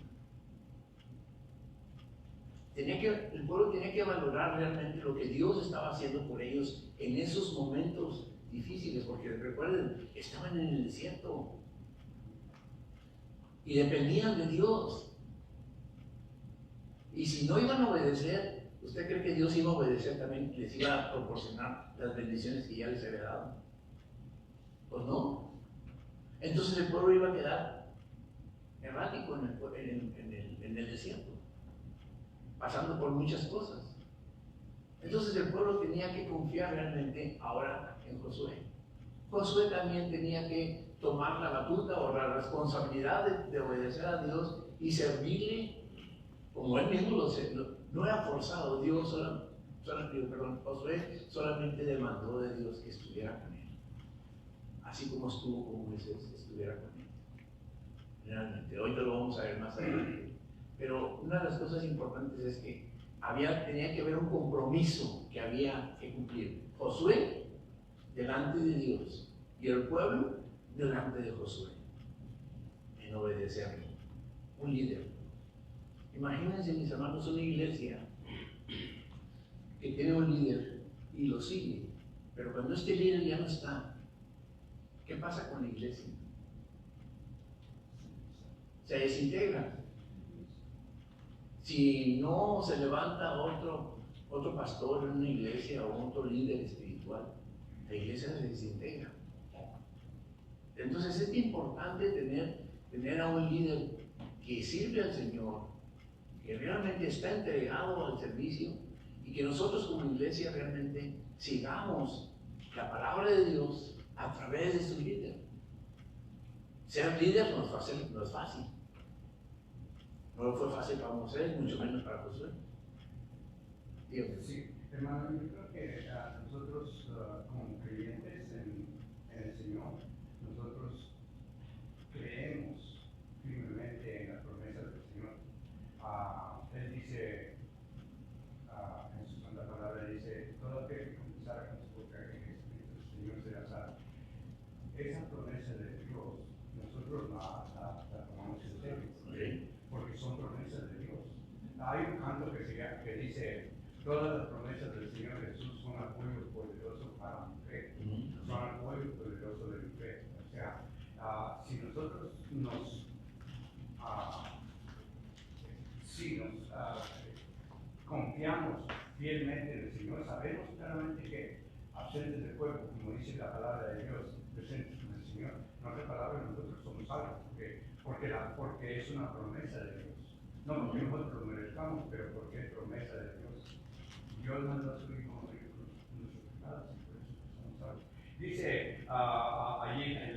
El pueblo tenía que valorar realmente lo que Dios estaba haciendo por ellos en esos momentos difíciles, porque recuerden, estaban en el desierto y dependían de Dios. Y si no iban a obedecer, ¿usted cree que Dios iba a obedecer también y les iba a proporcionar las bendiciones que ya les había dado? Pues no. Entonces el pueblo iba a quedar errático en desierto, pasando por muchas cosas. Entonces el pueblo tenía que confiar realmente ahora en Josué. Josué también tenía que tomar la batuta o la responsabilidad de obedecer a Dios y servirle como él mismo no era forzado. Josué solamente demandó de Dios que estuviera con él, así como estuvo con Moisés, estuviera con él. Realmente, hoy te lo vamos a ver más adelante. Pero una de las cosas importantes es que tenía que haber un compromiso que había que cumplir. Josué delante de Dios y el pueblo delante de Josué en obedecerle. Un líder. Imagínense, mis hermanos, una iglesia que tiene un líder y lo sigue, pero cuando este líder ya no está, ¿qué pasa con la iglesia? Se desintegra. Si no se levanta otro pastor en una iglesia o otro líder espiritual, la iglesia se desintegra. Entonces es importante tener a un líder que sirve al Señor, que realmente está entregado al servicio y que nosotros como iglesia realmente sigamos la palabra de Dios a través de su líder. Ser líder no es fácil. No fue fácil para Moisés, mucho menos para Josué. Sí, hermano, yo creo que nosotros como creyentes en el Señor, nosotros creemos firmemente en las promesas del Señor. Él dice, en su santa palabra, dice, todo aquel que confesara con su boca que Jesucristo es el Señor será salvo. Esa promesa de Dios, nosotros la tomamos en serio. ¿Sí? Porque son promesas de Dios. Hay un canto que dice, todas las promesas del Señor Jesús son apoyo poderoso para mi fe, son apoyo poderoso de mi fe. O sea, si nosotros confiamos fielmente en el Señor, sabemos claramente que ausentes de fuego, como dice la palabra de Dios, presentes en el Señor, no es la palabra de nosotros somos salvos, porque es una promesa de Dios. No porque nosotros lo merezcamos, pero porque es promesa de Dios. Dios mandó a su Hijo morir por nuestros pecados y por eso somos salvos. Dice allí en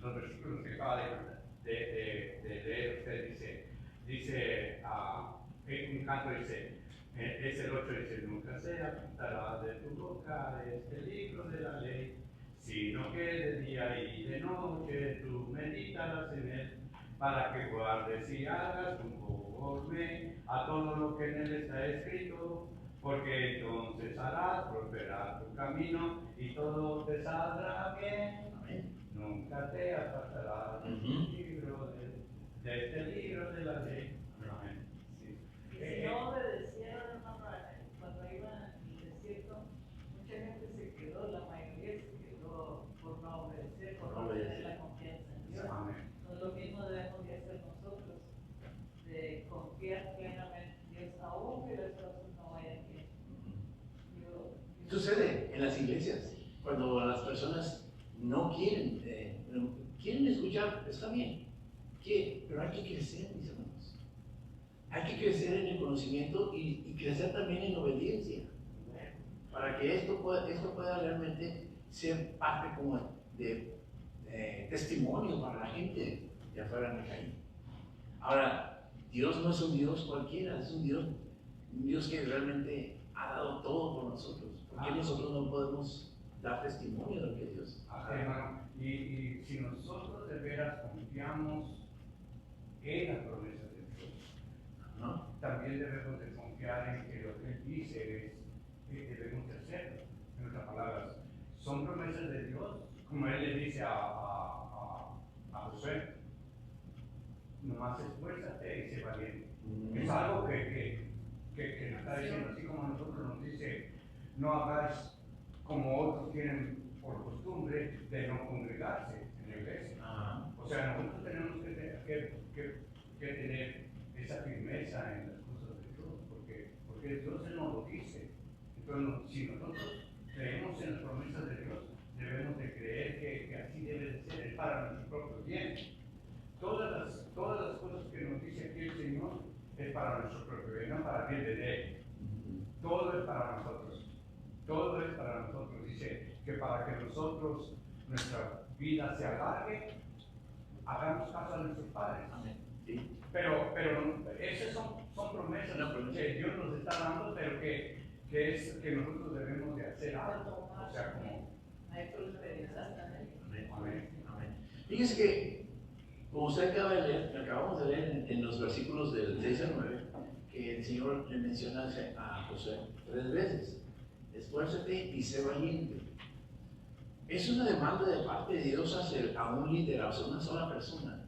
los versículos que acaba de leer usted, dice un canto dice, es el 8, dice, nunca se apartará de tu boca este libro de la ley, sino que de día y de noche tú meditarás en él, para que guardes y hagas conforme a todo lo que en él está escrito, porque entonces harás prosperar tu camino y todo te saldrá bien. Amén. Nunca te apartarás de este libro de la ley. Amén. Sí. Y si no obedecieron, cuando iban en el desierto, mucha gente se quedó, la mayoría se quedó por no obedecer, por no tener la confianza en Dios. Amén. Entonces lo mismo debemos de hacer nosotros, de confiar plenamente en Dios, aún que las cosas no vayan bien. Sucede en las iglesias, cuando las personas no quieren escuchar, está bien, pero hay que crecer, mis hermanos. Hay que crecer en el conocimiento y crecer también en obediencia, para que esto pueda realmente ser parte como de testimonio para la gente de afuera de la calle. Ahora, Dios no es un Dios cualquiera, es un Dios que realmente ha dado todo por nosotros. ¿Por qué nosotros no podemos dar testimonio de lo que Dios ha dado? Hermano, y si nosotros de veras confiamos en las promesas de Dios, ¿No? también debemos de confiar en que lo que Él dice es que debemos de hacerlo. En otras palabras, son promesas de Dios, como Él le dice a Josué, nomás esfuérzate y sé valiente. Es algo que nos está diciendo, así como a nosotros nos dice, no hagáis como otros tienen por costumbre de no congregarse en la iglesia. O sea, nosotros tenemos que tener esa firmeza en las cosas de Dios, porque Dios Él nos lo dice. Entonces, si nosotros creemos en las promesas de Dios, debemos de creer que así debe de ser, es para nuestro propio bien. Todas las cosas que nos dice aquí el Señor es para nuestro propio bien, no para bien de él. Todo es para nosotros. Todo es para nosotros. Dice que para que nosotros, nuestra vida se alargue, hagamos caso a nuestros padres. Amén. Sí. Pero esas son promesas que Dios nos está dando, pero que nosotros debemos de hacer algo. O sea, como... Hay prosperidad también. Amén. Amén. Amén. Fíjese que, como usted acaba de leer, acabamos de leer en los versículos del 6 al 9, que el Señor le menciona a Josué 3 veces: esfuérzate y sé valiente. Es una demanda de parte de Dios a un líder, a una sola persona.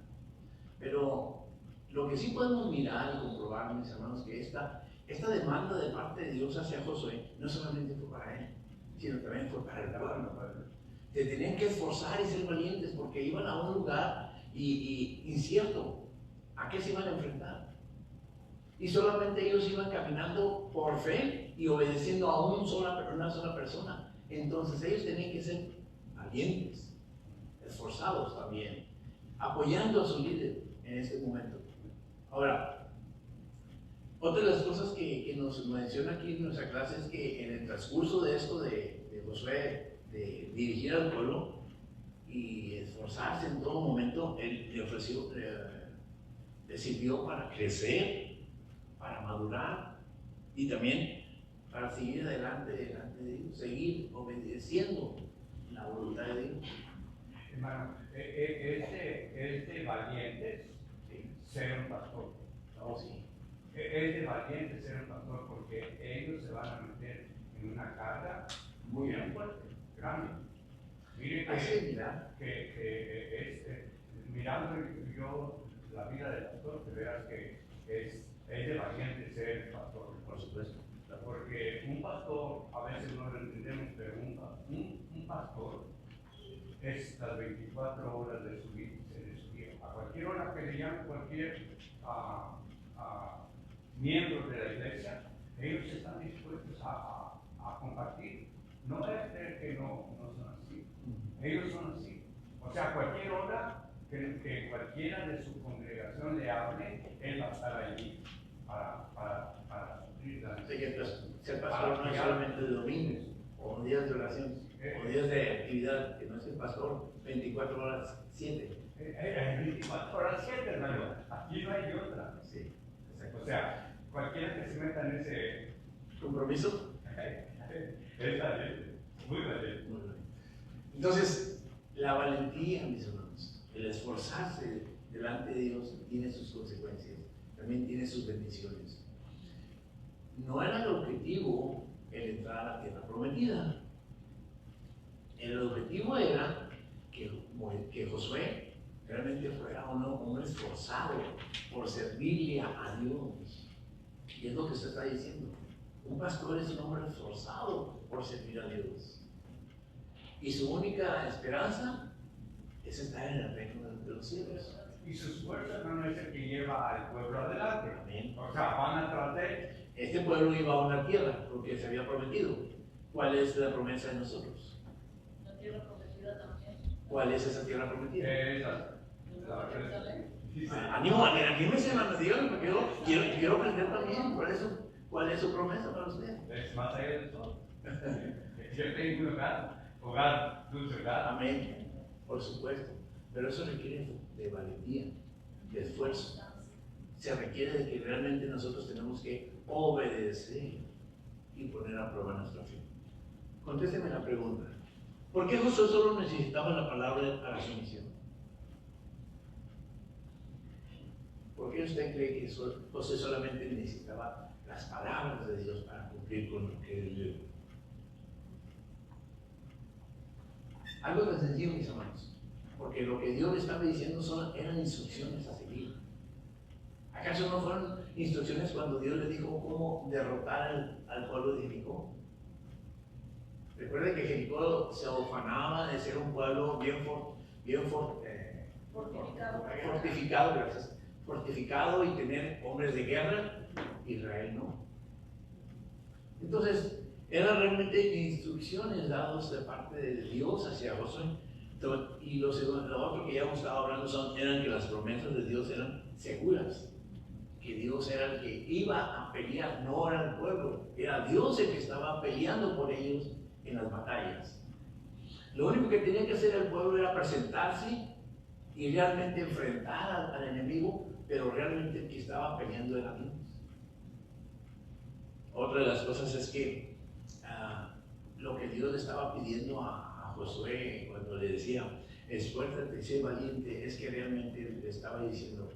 Pero lo que sí podemos mirar y comprobar, mis hermanos, que esta demanda de parte de Dios hacia Josué no solamente fue para él, sino también fue para el pueblo. Se tenían que esforzar y ser valientes porque iban a un lugar incierto. ¿A qué se iban a enfrentar? Y solamente ellos iban caminando por fe y obedeciendo a una sola persona. Entonces ellos tenían que ser valientes, esforzados también, apoyando a su líder en este momento. Ahora, otra de las cosas que nos menciona aquí en nuestra clase es que en el transcurso de esto de Josué, de dirigir al pueblo y esforzarse en todo momento, él le sirvió para crecer, para madurar y también para seguir adelante de Dios, seguir obedeciendo la voluntad de Dios. Hermano, es de valientes ser un pastor. Oh, sí. Es de valientes ser un pastor porque ellos se van a meter en una carga muy fuerte, grande. Mire que mirando yo la vida del pastor, te veas que es de valiente ser pastor. Por supuesto. Porque un pastor, a veces no lo entendemos, pero un pastor es las 24 horas de su vida. A cualquier hora que le llame cualquier miembro de la iglesia, ellos están dispuestos a compartir. No es creer que no son así. Ellos son así. O sea, a cualquier hora que cualquiera de su congregación le hable, él va a estar allí para suplir la necesidad. Ser pastor no es solamente de domingos o días de oración o días de actividad, que no es el pastor 24 horas 7. 24 horas 7, hermano. Aquí no hay otra. Sí, o sea, cualquiera que se meta en ese compromiso es valiente, muy valiente. Entonces, la valentía, mis hermanos, el esforzarse delante de Dios tiene sus consecuencias, también tiene sus bendiciones. No era el objetivo el entrar a la tierra prometida. El objetivo era que Josué realmente fuera un hombre esforzado por servirle a Dios. Y es lo que usted está diciendo. Un pastor es un hombre esforzado por servir a Dios. Y su única esperanza es estar en el reino de los cielos. Y sus fuerzas no es el que lleva al pueblo adelante. Amén. O sea, van atrás de él. Este pueblo iba a una tierra porque se había prometido. ¿Cuál es la promesa de nosotros? La tierra prometida también. ¿Cuál es esa tierra prometida? Anímese, hermano, dígame, porque yo quiero aprender también. ¿Cuál es su promesa para usted? Es más allá del sol. Yo tengo un hogar, dulce hogar. Amén, por supuesto. Pero eso requiere de valentía, de esfuerzo. Se requiere de que realmente nosotros tenemos que obedecer y poner a prueba nuestra fe. Contésteme la pregunta. ¿Por qué Josué solo necesitaba la palabra para su misión? ¿Por qué usted cree que Josué solamente necesitaba las palabras de Dios para cumplir con lo que él dio? Algo tan sencillo, mis hermanos, porque lo que Dios le estaba diciendo eran instrucciones a seguir. ¿Acaso no fueron instrucciones cuando Dios le dijo cómo derrotar al pueblo de Jericó? Recuerde que Jericó se ufanaba de ser un pueblo fortificado, gracias. Fortificado y tener hombres de guerra. Israel no. Entonces, eran realmente instrucciones dadas de parte de Dios hacia Josué. Y lo otro que ya hemos estado hablando eran que las promesas de Dios eran seguras, que que Dios era el que iba a pelear, no era el pueblo, era Dios el que estaba peleando por ellos en las batallas. Lo único que tenía que hacer el pueblo era presentarse y realmente enfrentar al enemigo, pero realmente el que estaba peleando era Dios. Otra de las cosas es que lo que Dios le estaba pidiendo a Josué cuando le decía, esfuérzate, sé valiente, es que realmente le estaba diciendo,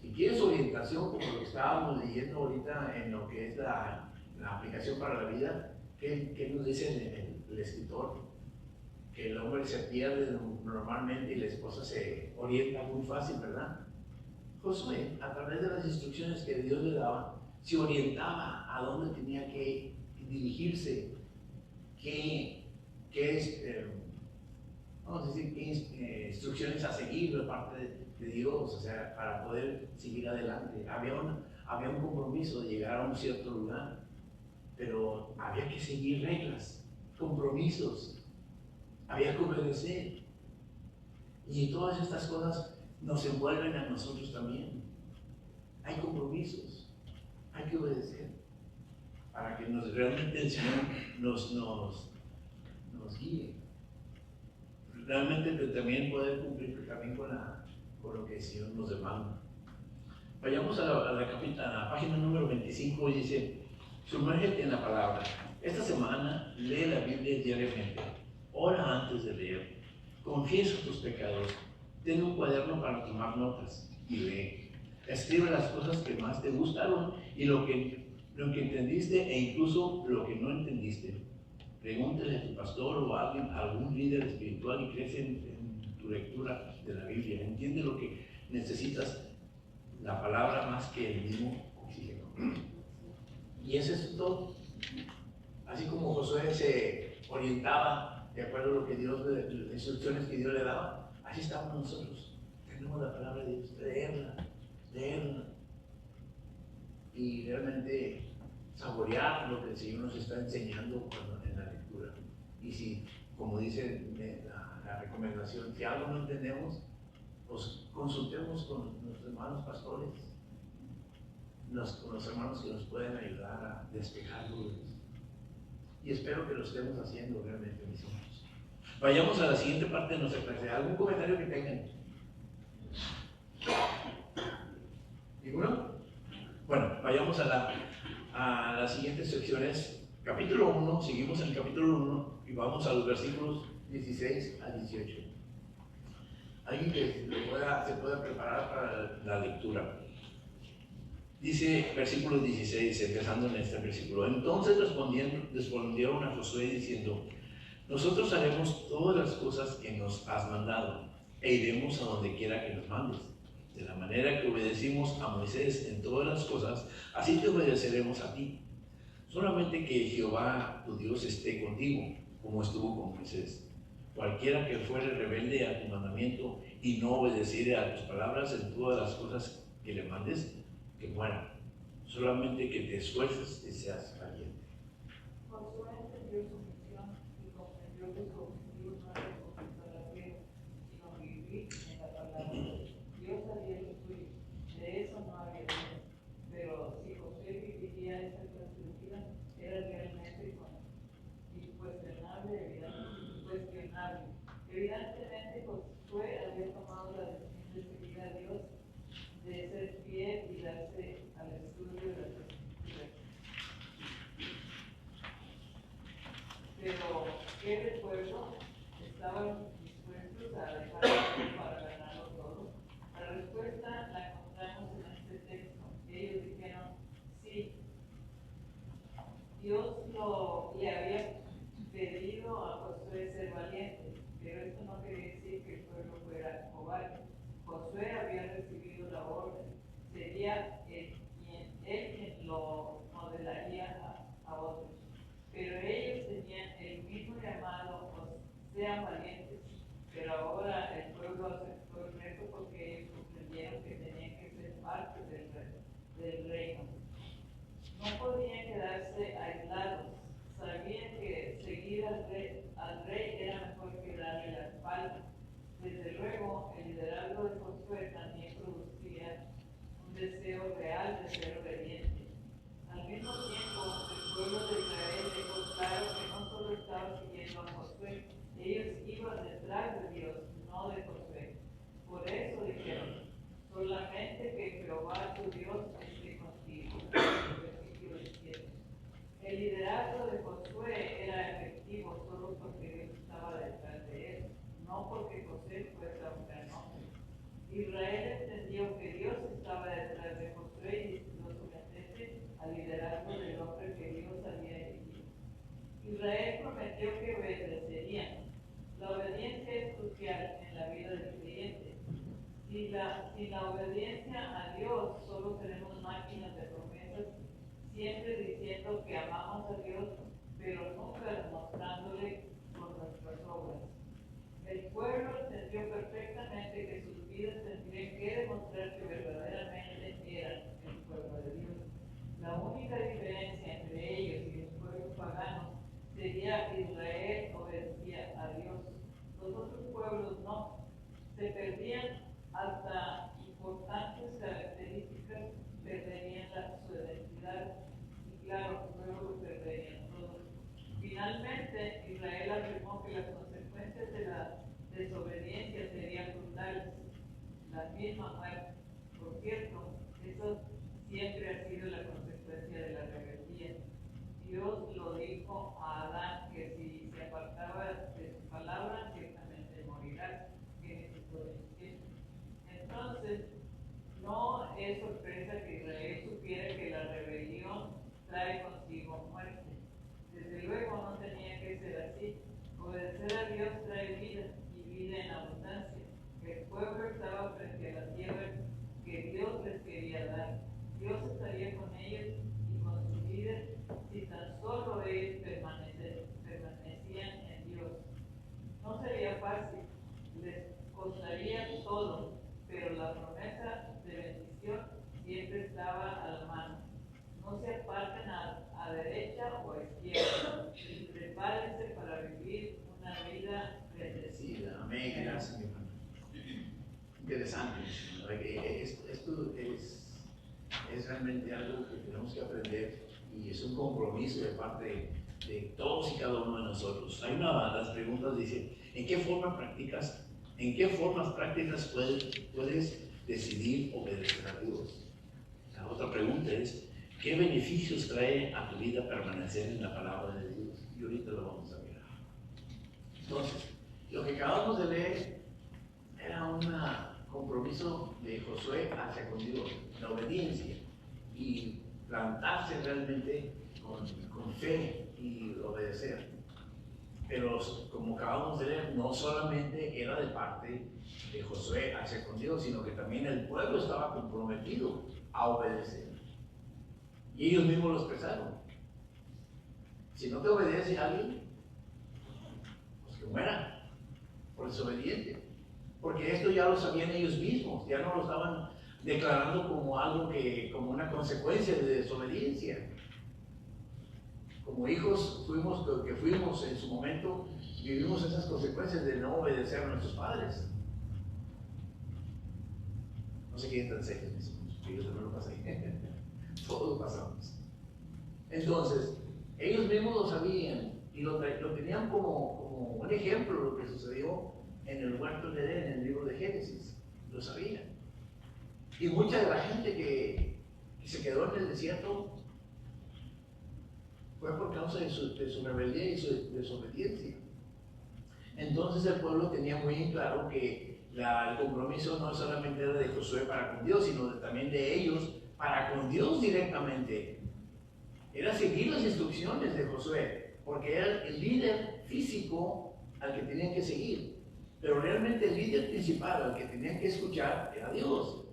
si quieres orientación, como lo que estábamos leyendo ahorita en lo que es la aplicación para la vida, ¿qué nos dice el escritor? Que el hombre se pierde normalmente y la esposa se orienta muy fácil, ¿verdad? Josué, a través de las instrucciones que Dios le daba, se orientaba a dónde tenía que dirigirse, qué instrucciones a seguir de parte de Dios, o sea, para poder seguir adelante. Había un compromiso de llegar a un cierto lugar, pero había que seguir reglas, compromisos, había que obedecer. Y todas estas cosas nos envuelven a nosotros también. Hay compromisos, hay que obedecer para que realmente el Señor nos guíe. Realmente también poder cumplir también con lo que el Señor nos demanda. Vayamos a la página número 25 y dice, sumérgete en la palabra. Esta semana lee la Biblia diariamente, ora antes de leer, confiesa tus pecados, ten un cuaderno para tomar notas y lee. Escribe las cosas que más te gustaron y lo que entendiste e incluso lo que no entendiste. Pregúntale a tu pastor o a algún líder espiritual y crece en tu lectura de la Biblia. Entiende lo que necesitas, la palabra más que el mismo oxígeno. Y eso es todo. Así como Josué se orientaba de acuerdo a lo que Dios, las instrucciones que Dios le daba, así estamos nosotros. Tenemos la palabra de Dios, leerla y realmente saborear lo que el Señor nos está enseñando en la lectura. Y si, como dice la recomendación, si algo no entendemos, pues consultemos con nuestros hermanos pastores, con los hermanos que nos pueden ayudar a despejar dudas. Y espero que lo estemos haciendo realmente, mis hermanos. Vayamos a la siguiente parte de nuestra clase. ¿Algún comentario que tengan? ¿Ninguno? Bueno, vayamos a las siguientes secciones. Capítulo 1, seguimos en el capítulo 1 y vamos a los versículos 16 a 18. Alguien que se pueda preparar para la lectura. Dice versículo 16, empezando en este versículo. Entonces respondieron a Josué diciendo, nosotros haremos todas las cosas que nos has mandado e iremos a donde quiera que nos mandes. De la manera que obedecimos a Moisés en todas las cosas, así te obedeceremos a ti. Solamente que Jehová tu Dios esté contigo, como estuvo con Moisés. Cualquiera que fuere rebelde a tu mandamiento y no obedeciere a tus palabras en todas las cosas que le mandes, que muera. Solamente que te esfuerces y seas valiente. Josué entendió su misión y comprendió que su objetivo no era conquistar la tierra, sino vivir en la palabra. Dios haría lo suyo, de eso no había duda. Pero si Josué viviría esta clase de vida, era realmente incuestionable. Evidentemente, Josué había tomado la decisión de seguir a Dios, de ser fiel y darse al estudio de las Escrituras. Pero, ¿qué recuerdo? ¿Estaban dispuestos a dejarlo para ganarlo todo? La respuesta la encontramos en este texto. Ellos dijeron, sí. Dios le había pedido a Josué ser valiente, pero esto no quería decir que el pueblo fuera cobarde. Josué había recibido la orden, sería él quien lo modelaría a otros. Pero ellos tenían el mismo llamado, sean valientes, pero ahora el pueblo aceptó el reto porque ellos comprendieron que tenían que ser parte del reino. No podían quedarse aislados, sabían que seguir al rey era mejor que darle la espalda. Desde luego, el liderazgo de Josué también producía un deseo real luego lo perderían todo. Finalmente, Israel afirmó que las consecuencias de la desobediencia serían brutales, la misma muerte. Por cierto, eso siempre ha sido la consecuencia de la rebeldía. Dios lo dijo a Adán que si se apartaba de su palabra, ciertamente morirá. Entonces, no es sorpresa que Israel supiera que la rebelión trae consigo muerte. Desde luego no tenía que ser así. Obedecer a Dios trae vida y vida en abundancia. El pueblo estaba frente a la tierra que Dios les quería dar. Dios estaría con ellos y con su vida si tan solo ellos permanecían en Dios. No sería fácil, les costaría todo, pero la promesa de bendición siempre estaba a la mano. No se aparten a derecha o a izquierda. Prepárense para vivir una vida bendecida. Amén, gracias, mi hermano. Interesante. Esto es realmente algo que tenemos que aprender y es un compromiso de parte de todos y cada uno de nosotros. Hay una de las preguntas dice, ¿en qué formas prácticas puedes decidir obedecer a Dios? La otra pregunta es, ¿qué beneficios trae a tu vida permanecer en la palabra de Dios? Y ahorita lo vamos a mirar. Entonces, lo que acabamos de leer era un compromiso de Josué hacia con Dios, la obediencia y plantarse realmente con fe y obedecer. Pero como acabamos de leer, no solamente era de parte de Josué hacia con Dios, sino que también el pueblo estaba comprometido a obedecer. Y ellos mismos lo expresaron. Si no te obedece a alguien, pues que muera por desobediente. Porque esto ya lo sabían ellos mismos, ya no lo estaban declarando como algo como una consecuencia de desobediencia. Como hijos que fuimos en su momento, vivimos esas consecuencias de no obedecer a nuestros padres. No se queden tan serios, mis hijos, que yo también lo pasé. Todos lo pasamos. Entonces, ellos mismos lo sabían y lo tenían como un ejemplo de lo que sucedió en el huerto de Edén, en el libro de Génesis. Lo sabían. Y mucha de la gente que se quedó en el desierto fue por causa de su rebeldía y su desobediencia. Entonces el pueblo tenía muy en claro que el compromiso no solamente era de Josué para con Dios, sino también de ellos para con Dios directamente. Era seguir las instrucciones de Josué, porque era el líder físico al que tenían que seguir. Pero realmente el líder principal al que tenían que escuchar era Dios.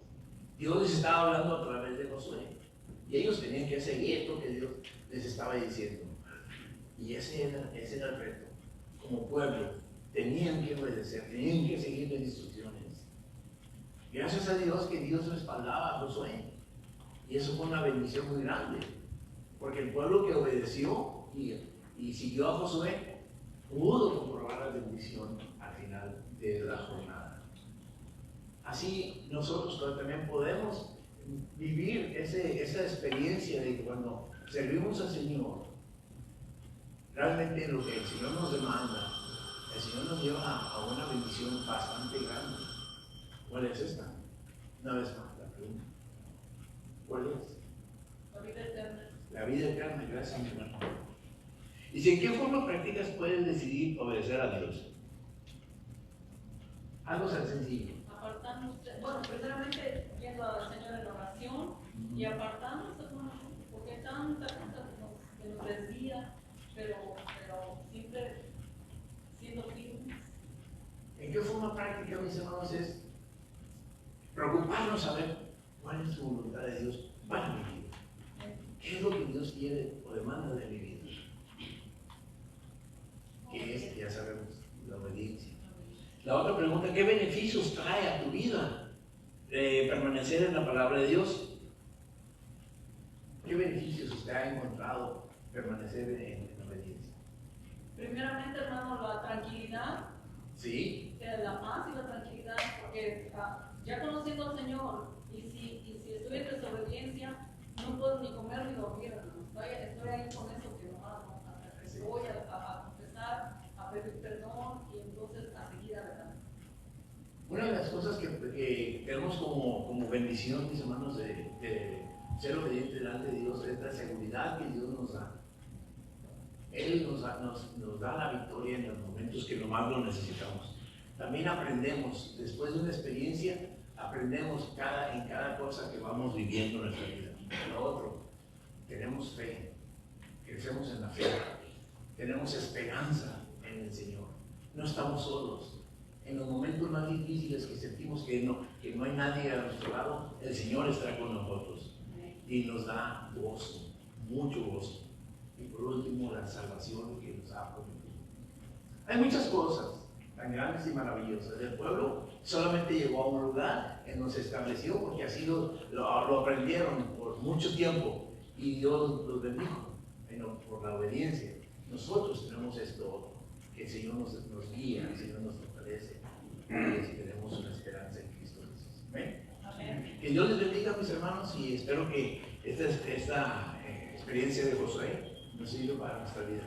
Dios les estaba hablando a través de Josué. Y ellos tenían que seguir lo que Dios les estaba diciendo. Y ese era el reto. Como pueblo, tenían que obedecer, tenían que seguir las instrucciones. Gracias a Dios que Dios respaldaba a Josué. Y eso fue una bendición muy grande. Porque el pueblo que obedeció y siguió a Josué pudo comprobar la bendición al final de la jornada. Así nosotros también podemos vivir esa experiencia de que cuando servimos al Señor, realmente lo que el Señor nos demanda, el Señor nos lleva a una bendición bastante grande. ¿Cuál es esta? Una vez más la pregunta. ¿Cuál es? La vida eterna. La vida eterna, gracias, mi hermano. ¿Y en qué forma prácticas puedes decidir obedecer a Dios? Algo tan sencillo. Apartándose, bueno, primeramente yendo al Señor en oración y apartándose, porque hay tanta cosa que nos desvía, pero siempre siendo firmes. ¿En qué forma práctica, mis hermanos, es preocuparnos a ver cuál es su voluntad de Dios para mi vida? ¿Qué es lo que Dios quiere o demanda de mi vida? Que es, ya sabemos, la obediencia. La otra pregunta, ¿qué beneficios trae a tu vida permanecer en la palabra de Dios? ¿Qué beneficios usted ha encontrado permanecer en la obediencia? Primeramente, hermano, la tranquilidad. Sí. La paz y la tranquilidad, porque ya conociendo al Señor, y si estoy en desobediencia, no puedo ni comer ni dormir. dormir, estoy ahí con eso que nomás, ¿no? Hasta que voy a confesar, a pedir perdón y entonces a seguir adelante. Una de las cosas que tenemos como bendición, mis hermanos, de ser obedientes delante de Dios es la seguridad que Dios nos da. Él nos da la victoria en los momentos que nomás lo necesitamos. También aprendemos, después de una experiencia, aprendemos en cada cosa que vamos viviendo en nuestra vida. Lo otro, tenemos fe, crecemos en la fe, tenemos esperanza en el Señor. No estamos solos. En los momentos más difíciles que sentimos que no hay nadie a nuestro lado, el Señor está con nosotros y nos da gozo, mucho gozo. Y por último, la salvación que nos ha prometido. Hay muchas cosas tan grandes y maravillosas. El pueblo solamente llegó a un lugar en donde se estableció porque así lo aprendieron por mucho tiempo y Dios los bendijo por la obediencia. Nosotros tenemos esto, que el Señor nos guía, el Señor nos fortalece y tenemos una esperanza en Cristo Jesús. ¿Amén? Amén. Que Dios les bendiga, mis hermanos, y espero que esta experiencia de Josué nos sirva para nuestra vida.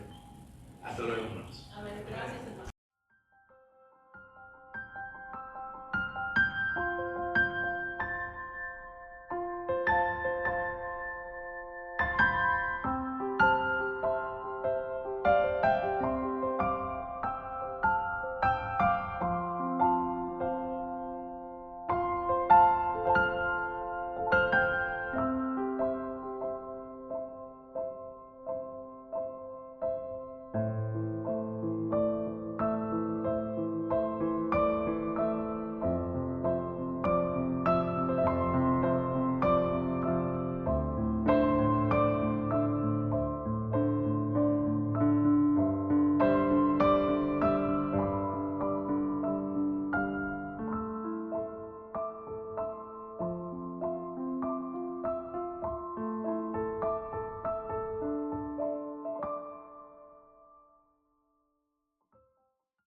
Hasta luego, hermanos. Amén. Gracias, hermano.